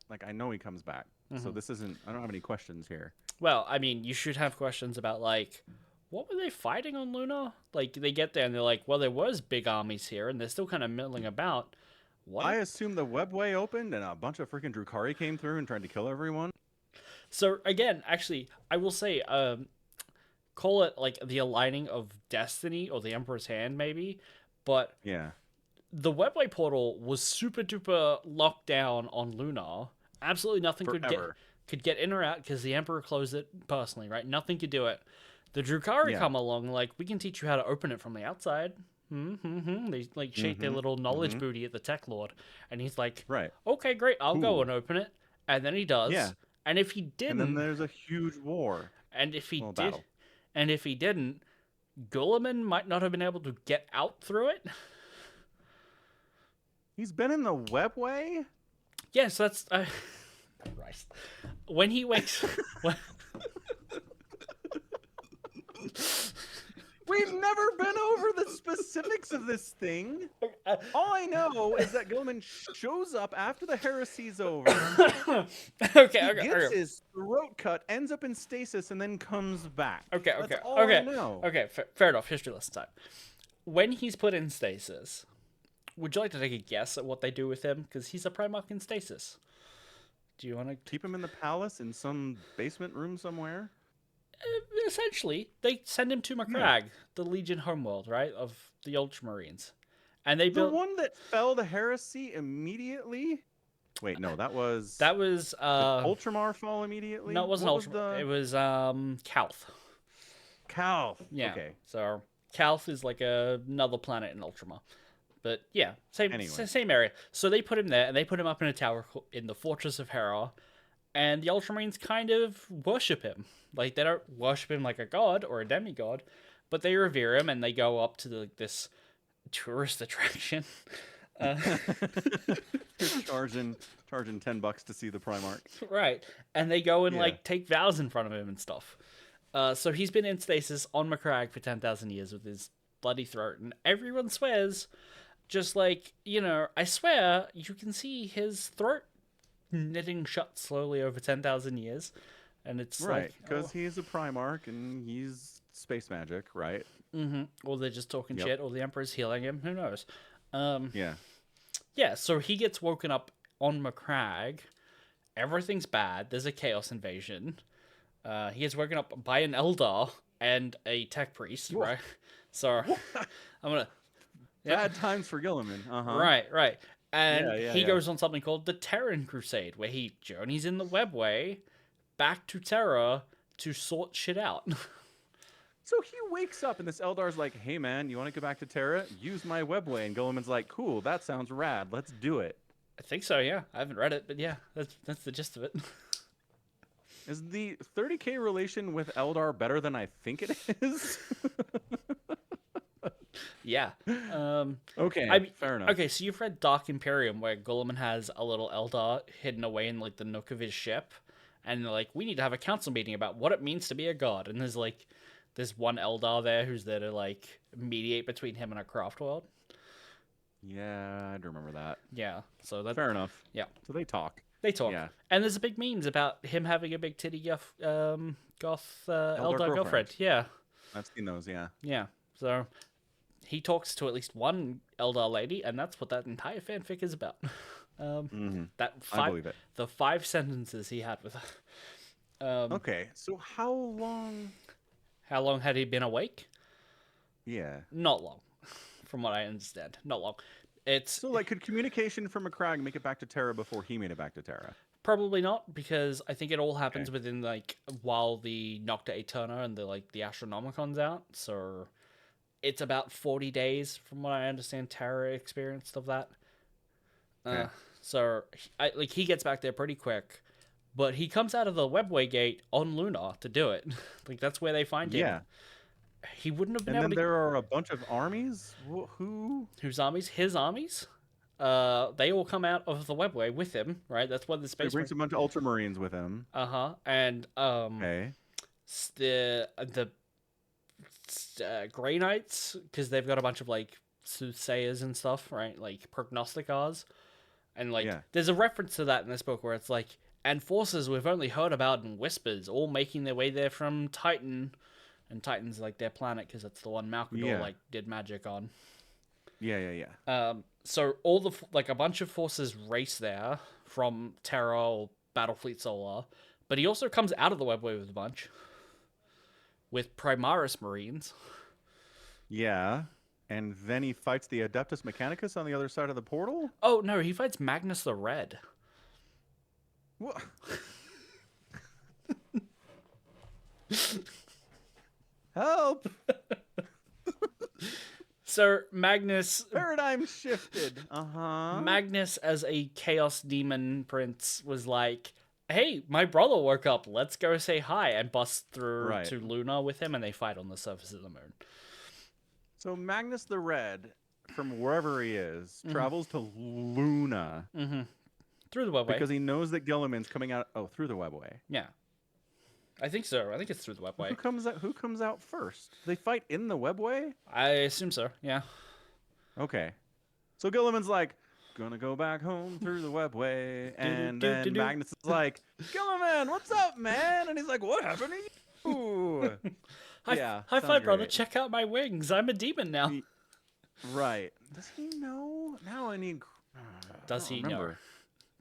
Like, I know he comes back. So this isn't. I don't have any questions here. Well, I mean, you should have questions about like, what were they fighting on Luna? Like, they get there and they're like, well, there was big armies here, and they're still kind of milling about. What? I assume the webway opened and a bunch of freaking Drukari came through and tried to kill everyone. So again, actually, I will say, call it like the aligning of destiny or the Emperor's hand, maybe. But Yeah. the webway portal was super duper locked down on Luna. Absolutely nothing Forever. could get in or out because the Emperor closed it personally, right? Nothing could do it. The Drukari come along, like, we can teach you how to open it from the outside. They like shake their little knowledge booty at the Tech Lord, and he's like, Right. okay, great, I'll go Cool. and open it. And then he does. Yeah. And if he didn't, And then there's a huge war. and if he Well, did, battle. and if he didn't, Gulliman might not have been able to get out through it. He's been in the webway? Yes, that's Christ. When he wakes, when, We've never been over the specifics of this thing. All I know is that Gilman shows up after the heresy's over. okay, He gets his throat cut, ends up in stasis, and then comes back. okay, That's all I know. okay. Fair enough. History lesson time. When he's put in stasis, would you like to take a guess at what they do with him? Because he's a Primarch in stasis. Do you want to? Keep him in the palace in some basement room somewhere? Essentially, they send him to Macragge, the Legion homeworld, right, of the Ultramarines, and they The built. one that fell to heresy immediately? Wait, no, that was... That was Did Ultramar fall immediately? no, it wasn't What Ultramar. was It was Calth. Calf. Yeah. Okay. So Calth is like another planet in Ultramar. But yeah, Anyway. same area. So they put him there, and they put him up in a tower in the Fortress of Hera, and the Ultramarines kind of worship him. Like, they don't worship him like a god or a demigod, but they revere him, and they go up to this tourist attraction. charging $10 to see the Primarch. Right. And they go and, Yeah. like, take vows in front of him and stuff. So he's been in stasis on Macragge for 10,000 years with his bloody throat, and everyone swears, just like, I swear, you can see his throat knitting shut slowly over 10,000 years. And it's Right, like... because he's a Primarch and he's space magic, right? Or they're just talking Yep. shit, or the Emperor's healing him, who knows. Yeah. Yeah, so he gets woken up on Macragge. Everything's bad. There's a chaos invasion. He gets woken up by an Eldar and a tech priest, right? So I'm gonna... Bad times for Gilliman. Uh-huh. Right. And Yeah, he yeah. goes on something called the Terran Crusade, where he journeys in the webway back to Terra to sort shit out. So he wakes up and this Eldar's like, hey man, you want to go back to Terra? Use my webway. And Gilliman's like, cool, that sounds rad. Let's do it. I think so, yeah. I haven't read it, but yeah, that's the gist of it. Is the 30k relation with Eldar better than I think it is? Yeah. Okay, fair enough. Okay, so you've read Dark Imperium, where Gulliman has a little Eldar hidden away in like the nook of his ship, and they're like, we need to have a council meeting about what it means to be a god. And there's one Eldar there who's there to like mediate between him and a craft world. Yeah, I do remember that. Yeah, so that's Fair enough. Yeah, So they talk. they talk. Yeah. And there's a big memes about him having a big titty goth Eldar girlfriend. Yeah, I've seen those, yeah. yeah. So he talks to at least one Eldar lady, and that's what that entire fanfic is about. That I believe it. the 5 sentences he had with her. Okay, so how long? How long had he been awake? Yeah. Not long, from what I understand. Not long. It's So, like, could communication from a Crag make it back to Terra before he made it back to Terra? probably not, because I think it all happens within, like, while the Nocta Aeterna and the Astronomicon's out. So it's about 40 days, from what I understand, Terra experienced of that. Okay. So he gets back there pretty quick, but he comes out of the Webway gate on Luna to do it. Like, that's where they find him. Yeah. He wouldn't have been And able then to... there are a bunch of armies? Who? Whose armies? His armies. They all come out of the Webway with him, right? That's what the He space... brings a bunch of Ultramarines with him. Uh-huh. And, Okay. the Grey Knights, because they've got a bunch of, like, soothsayers and stuff, right? Like, prognosticars. And, like, there's a reference to that in this book where it's like, and forces we've only heard about in whispers, all making their way there from Titan. And Titan's, like, their planet, because that's the one Malkador, like, did magic on. Yeah. So all the, like, a bunch of forces race there from Terra or Battlefleet Solar. But he also comes out of the Webway with a bunch. With Primaris Marines. Yeah. And then he fights the Adeptus Mechanicus on the other side of the portal? Oh, no, he fights Magnus the Red. What? Help! So Magnus... Paradigm shifted. Uh-huh. Magnus, as a Chaos Demon Prince, was like, hey, my brother woke up, let's go say hi, and bust through to Luna with him, and they fight on the surface of the moon. So Magnus the Red, from wherever he is, travels to Luna. Mm-hmm. Through the Webway. Because he knows that Gilliman's coming out... Oh, through the Webway. Yeah. I think so. I think it's through the Webway. Who comes out first? They fight in the Webway? I assume so, yeah. Okay. So Gilliman's like, gonna go back home through the Webway. And then Magnus is like, Gilliman, what's up, man? And he's like, what happened to you? High five, brother. Check out my wings. I'm a demon now. Right. Does he know? Now I need... Does he know?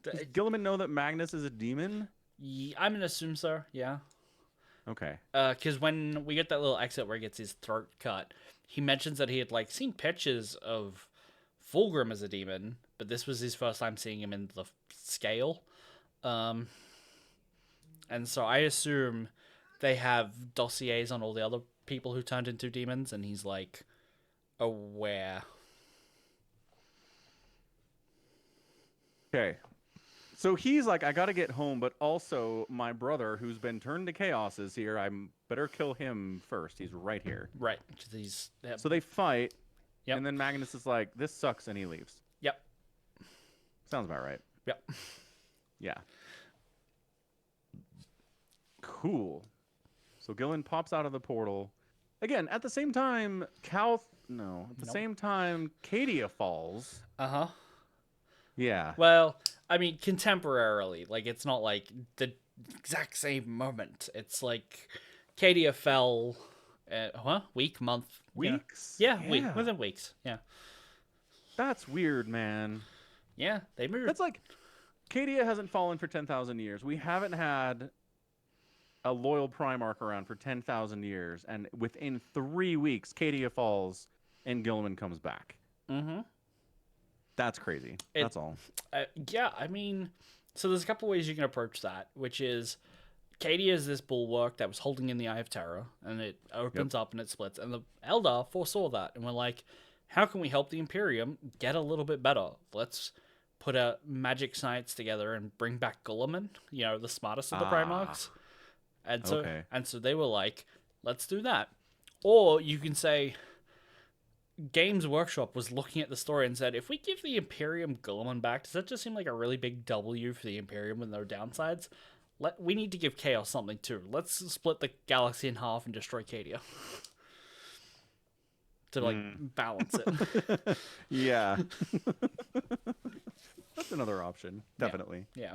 Does Gilliman know that Magnus is a demon? Yeah, I'm gonna assume so, yeah. Okay. Because when we get that little exit where he gets his throat cut, he mentions that he had, like, seen pictures of Fulgrim as a demon, but this was his first time seeing him in the scale. And so I assume they have dossiers on all the other people who turned into demons, and he's, like, aware. Okay. So he's like, I gotta get home, but also my brother, who's been turned to chaos, is here. I better kill him first. He's right here. Right. So they fight, and then Magnus is like, this sucks, and he leaves. Yep. Sounds about right. Yep. Yeah. Cool. So Gillen pops out of the portal. Again, at the same time, same time, Cadia falls. Uh-huh. Yeah. Well, I mean, contemporarily. Like, it's not like the exact same moment. It's like Cadia fell, week, month. Weeks? Yeah, within weeks. Yeah. That's weird, man. Yeah, they moved. That's like, Cadia hasn't fallen for 10,000 years. We haven't had a loyal Primarch around for 10,000 years. And within 3 weeks, Cadia falls and Gilliman comes back. Mm-hmm. That's crazy. That's all. Yeah, I mean, so there's a couple ways you can approach that, which is Cadia is this bulwark that was holding in the Eye of Terror, and it opens up and it splits. And the Eldar foresaw that, and we're like, how can we help the Imperium get a little bit better? Let's put a magic science together and bring back Gulliman, the smartest of the Primarchs. And so they were like, let's do that. Or you can say, Games Workshop was looking at the story and said, if we give the Imperium Gulliman back, does that just seem like a really big W for the Imperium with no downsides? We need to give Chaos something too. Let's split the galaxy in half and destroy Cadia. To, balance it. Yeah. That's another option. Definitely. Yeah.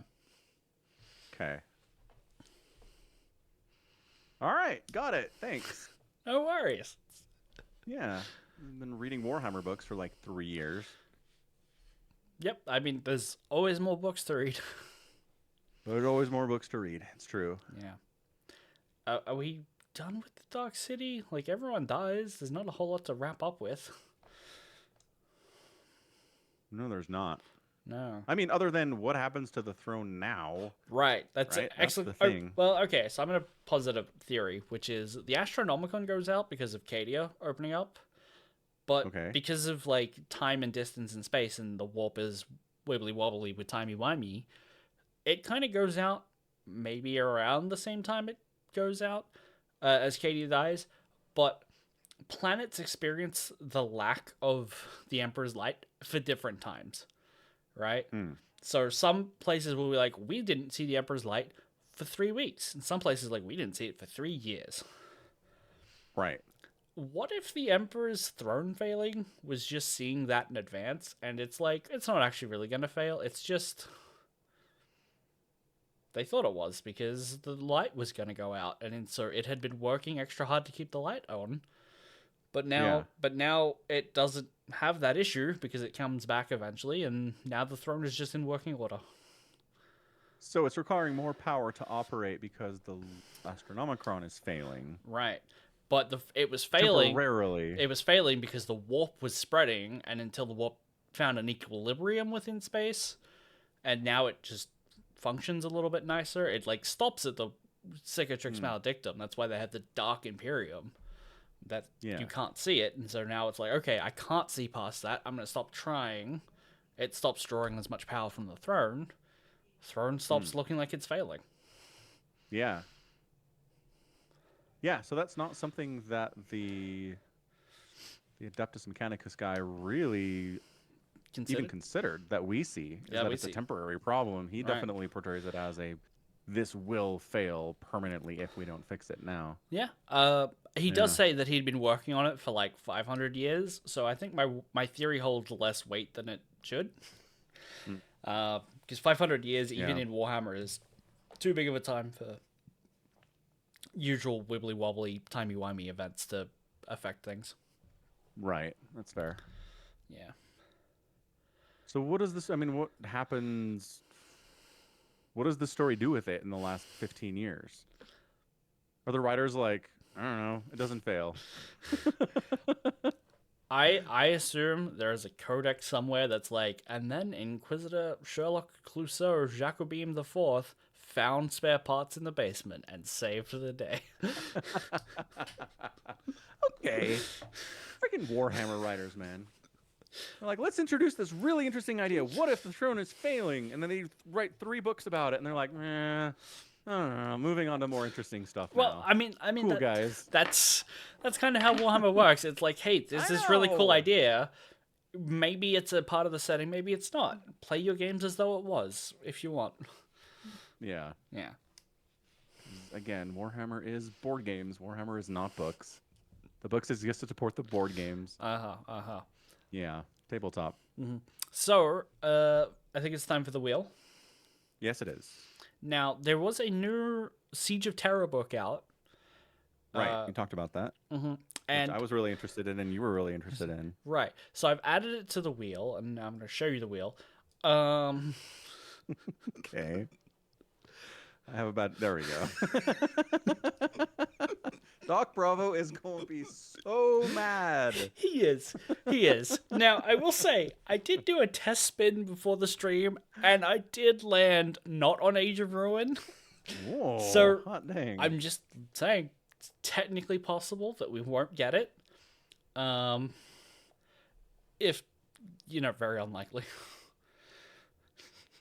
Okay. All right. Got it. Thanks. No worries. Yeah. I've been reading Warhammer books for like 3 years. Yep. I mean, there's always more books to read. There's always more books to read. It's true. Yeah. Are we done with the Dark City? Like, everyone dies. There's not a whole lot to wrap up with. No, there's not. No. I mean, other than what happens to the throne now. Right. That's Right? excellent. That's the thing. Well, okay. So I'm going to posit a theory, which is the Astronomicon goes out because of Cadia opening up. But Okay. because of, like, time and distance and space, and the warp is wibbly-wobbly with timey-wimey, it kind of goes out maybe around the same time it goes out as Cadia dies. But planets experience the lack of the Emperor's light for different times, right? So some places will be like, we didn't see the Emperor's light for 3 weeks. And some places like, we didn't see it for 3 years. Right. What if the Emperor's throne failing was just seeing that in advance, and it's like, it's not actually really going to fail, it's just... They thought it was, because the light was going to go out, and so it had been working extra hard to keep the light on. But now it doesn't have that issue, because it comes back eventually, and now the throne is just in working order. So it's requiring more power to operate because the Astronomicon is failing. Right. But it was failing. Temporarily. It was failing because the warp was spreading, and until the warp found an equilibrium within space, and now it just functions a little bit nicer. It like stops at the Cicatrix Maledictum. That's why they had the Dark Imperium. That you can't see it, and so now it's like, okay, I can't see past that. I'm gonna stop trying. It stops drawing as much power from the throne. Throne stops looking like it's failing. Yeah. Yeah, so that's not something that the Adeptus Mechanicus guy really even considered that we see. Is that it's a temporary problem. He definitely portrays it as this will fail permanently if we don't fix it now. Yeah. He does say that he'd been working on it for like 500 years, so I think my theory holds less weight than it should. Because 500 years, even in Warhammer, is too big of a time for usual wibbly-wobbly, timey-wimey events to affect things. Right. That's fair. Yeah. So what does this... I mean, what happens... What does the story do with it in the last 15 years? Are the writers like, I don't know, it doesn't fail? I assume there's a codex somewhere that's like, and then Inquisitor Sherlock Clouseau Jacobim IV found spare parts in the basement and saved the day. Okay. Freaking Warhammer writers, man. They're like, let's introduce this really interesting idea. What if the throne is failing? And then they write 3 books about it, and they're like, I don't know. Moving on to more interesting stuff Well, now. I mean, cool guys. That's kind of how Warhammer works. It's like, hey, there's this really cool idea. Maybe it's a part of the setting, maybe it's not. Play your games as though it was, if you want. Yeah. Yeah. Again, Warhammer is board games. Warhammer is not books. The books exist to support the board games. Yeah. Tabletop. So, I think it's time for the wheel. Yes, it is. Now, there was a new Siege of Terror book out. Right. You talked about that. And I was really interested in, and you were really interested in. Right. So I've added it to the wheel, and now I'm going to show you the wheel. Okay. I have about... There we go. Doc Bravo is going to be so mad. He is. Now, I will say, I did do a test spin before the stream, and I did land not on Age of Ruin. Whoa, So, hot dang. I'm just saying, it's technically possible that we won't get it. If, very unlikely.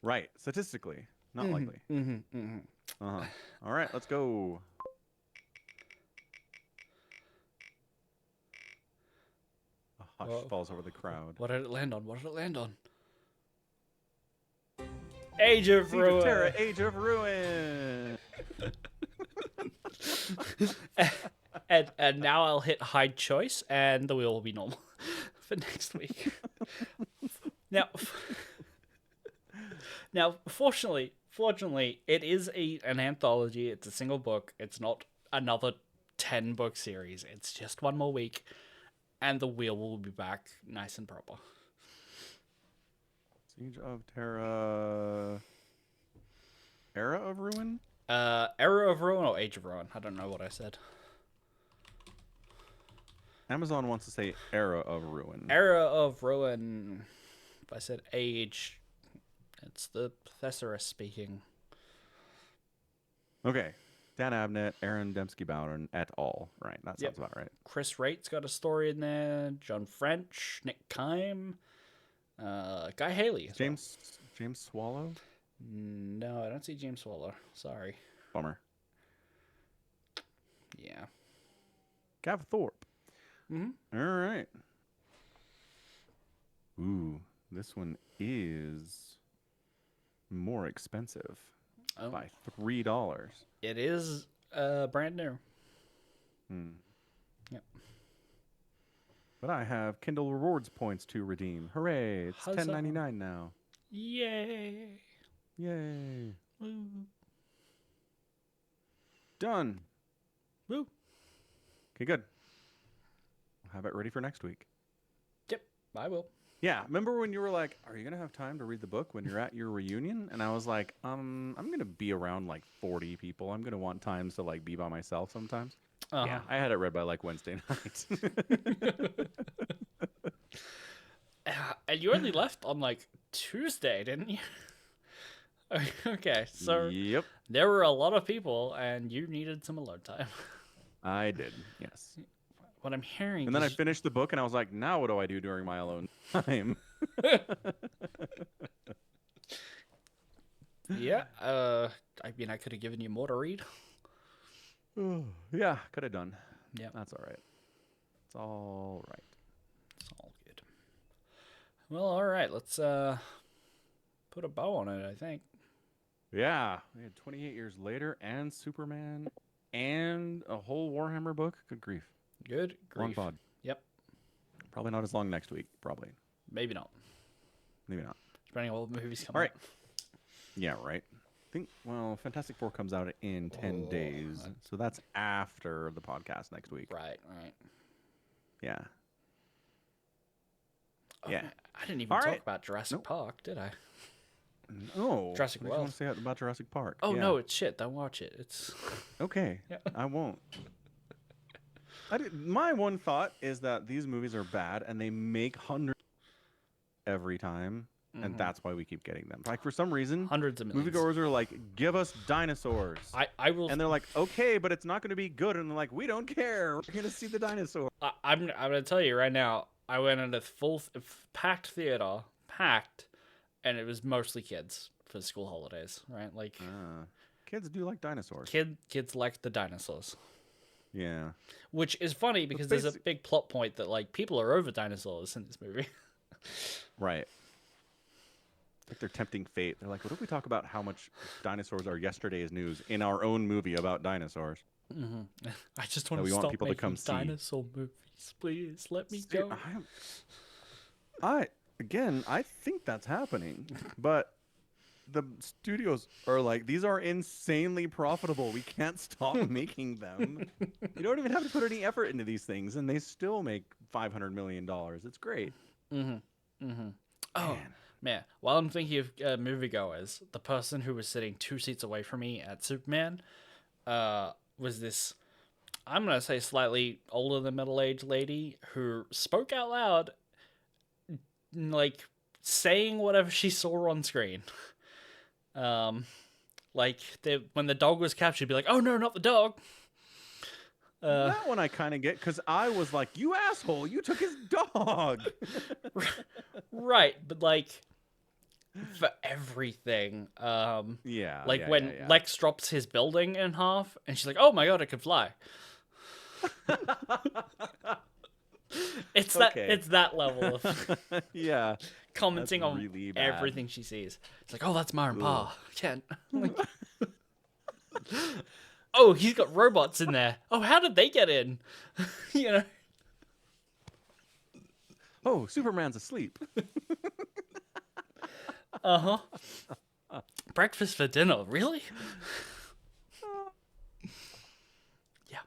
Right. Statistically. Not likely. All right, let's go. A hush falls over the crowd. What did it land on? Age of Siege Ruin. of Terra, Age of Ruin. and now I'll hit hide choice, and the wheel will be normal for next week. Now, fortunately, it is an anthology. It's a single book. It's not another 10-book series. It's just one more week, and the wheel will be back nice and proper. Siege of Terra. Era of Ruin? Era of Ruin or Age of Ruin? I don't know what I said. Amazon wants to say Era of Ruin. Era of Ruin. If I said Age, it's the Thesaurus speaking. Okay. Dan Abnett, Aaron Dembski-Bowden et al. Right, that sounds about right. Chris Wraight's got a story in there. John French, Nick Kime, Guy Haley. James Swallow? No, I don't see James Swallow. Sorry. Bummer. Yeah. Gav Thorpe. Mm-hmm. All right. Ooh, this one is more expensive by $3. It is brand new. Yep. But I have Kindle Rewards points to redeem. Hooray! It's $10.99 now. Yay! Yay! Woo! Done. Woo! Okay, good. I'll have it ready for next week. Yep, I will. Yeah, remember when you were like, "Are you gonna have time to read the book when you're at your reunion?" And I was like, I'm gonna be around like 40 people. I'm gonna want times to like be by myself sometimes." Yeah, I had it read by like Wednesday night. And you only left on like Tuesday, didn't you? Okay, so Yep, there were a lot of people, and you needed some alone time. I did. Yes. What I'm hearing, And then I finished the book, and I was like, "Now what do I do during my alone time?" yeah. I mean, I could have given you more to read. Yeah, could have done. Yeah, That's all right. It's all right. it's all good. Well, all right. Let's put a bow on it. I think. Yeah, we had 28 years later, and Superman, and a whole Warhammer book. Good grief. Good Long grief. pod. Yep. Probably not as long next week. Probably. Maybe not. Maybe not. Depending on what movies come All right. out. Yeah, right. I think, well, Fantastic Four comes out in 10 days. So that's after the podcast next week. Right. Yeah. Oh, Yeah. man, I didn't even All talk right. about Jurassic Park, did I? No. Jurassic What did you want World. to say about Jurassic Park? Oh Yeah. no, it's shit. Don't watch it. It's Okay. Yeah. I won't. My one thought is that these movies are bad and they make hundreds every time. And that's why we keep getting them. Like, for some reason, hundreds of millions. moviegoers are like, "Give us dinosaurs." I will. And they're like, "Okay, but it's not going to be good." And they're like, "We don't care. We're going to see the dinosaur." I'm gonna tell you right now. I went in a packed theater, and it was mostly kids for school holidays. Right, like Kids do like dinosaurs. kids like the dinosaurs. Yeah. Which is funny because there's a big plot point that like people are over dinosaurs in this movie. Right. Like they're tempting fate. They're like, "What if we talk about how much dinosaurs are yesterday's news in our own movie about dinosaurs?" I just want we to want stop people to making come see. dinosaur movies, please. Let me go. I think that's happening, but the studios are like, "These are insanely profitable. We can't stop making them. You don't even have to put any effort into these things, and they still make $500 million. It's great." Oh man! While I'm thinking of moviegoers, the person who was sitting 2 seats away from me at Superman was this, I'm gonna say, slightly older than middle-aged lady who spoke out loud, like saying whatever she saw on screen. Like when the dog was captured, she'd be like, "Oh no, not the dog." That one I kind of get, because I was like, "You asshole! You took his dog." Right, but like for everything, Yeah. like yeah, when yeah, yeah. Lex drops his building in half, and she's like, "Oh my god, it can fly." It's that level of Yeah. commenting That's on really bad. everything she sees. It's like, "Oh, that's Ma and Pa." Can't. Like, oh, he's got robots in there. Oh, how did they get in? You know. Oh, Superman's asleep. Breakfast for dinner, really? Yeah.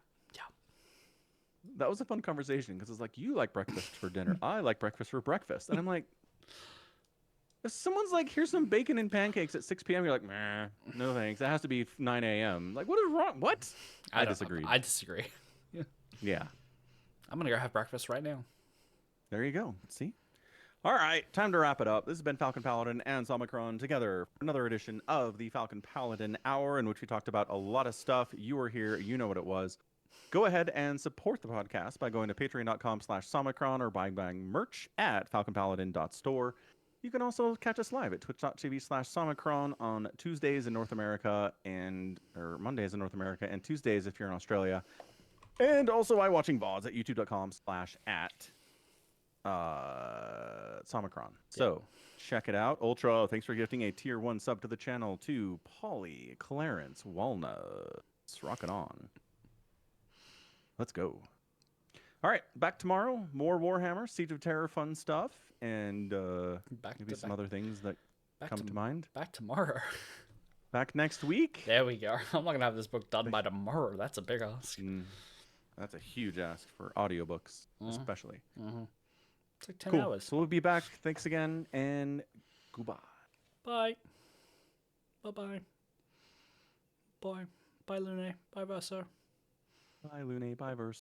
That was a fun conversation, because it's like, you like breakfast for dinner. I like breakfast for breakfast. And I'm like, If someone's like, here's some bacon and pancakes at 6 p.m., you're like, meh, no thanks. That has to be 9 a.m. Like, what is wrong? What? I disagree. I disagree. Yeah. I'm going to go have breakfast right now. There you go. See? All right, time to wrap it up. This has been Falcon Paladin and Somicron together for another edition of the Falcon Paladin Hour, in which we talked about a lot of stuff. You were here. You know what it was. Go ahead and support the podcast by going to patreon.com/Somicron or buying merch at falconpaladin.store. You can also catch us live at twitch.tv/Somicron on Tuesdays in North America or Mondays in North America, and Tuesdays if you're in Australia. And also by watching VODs at youtube.com/Somicron. So check it out. Ultra, thanks for gifting a tier 1 sub to the channel to Polly, Clarence, Walnuts. Rockin' on. Let's go. All right, back tomorrow. More Warhammer, Siege of Terror fun stuff, and maybe some other things that come to mind. Back tomorrow. Back next week. There we go. I'm not going to have this book done by tomorrow. That's a big ask. That's a huge ask for audiobooks, especially. It's like 10 hours. So we'll be back. Thanks again, and goodbye. Bye. Bye-bye. Bye. Bye, Lune. Bye, Verso. Bye, Lune. Bye, Verse.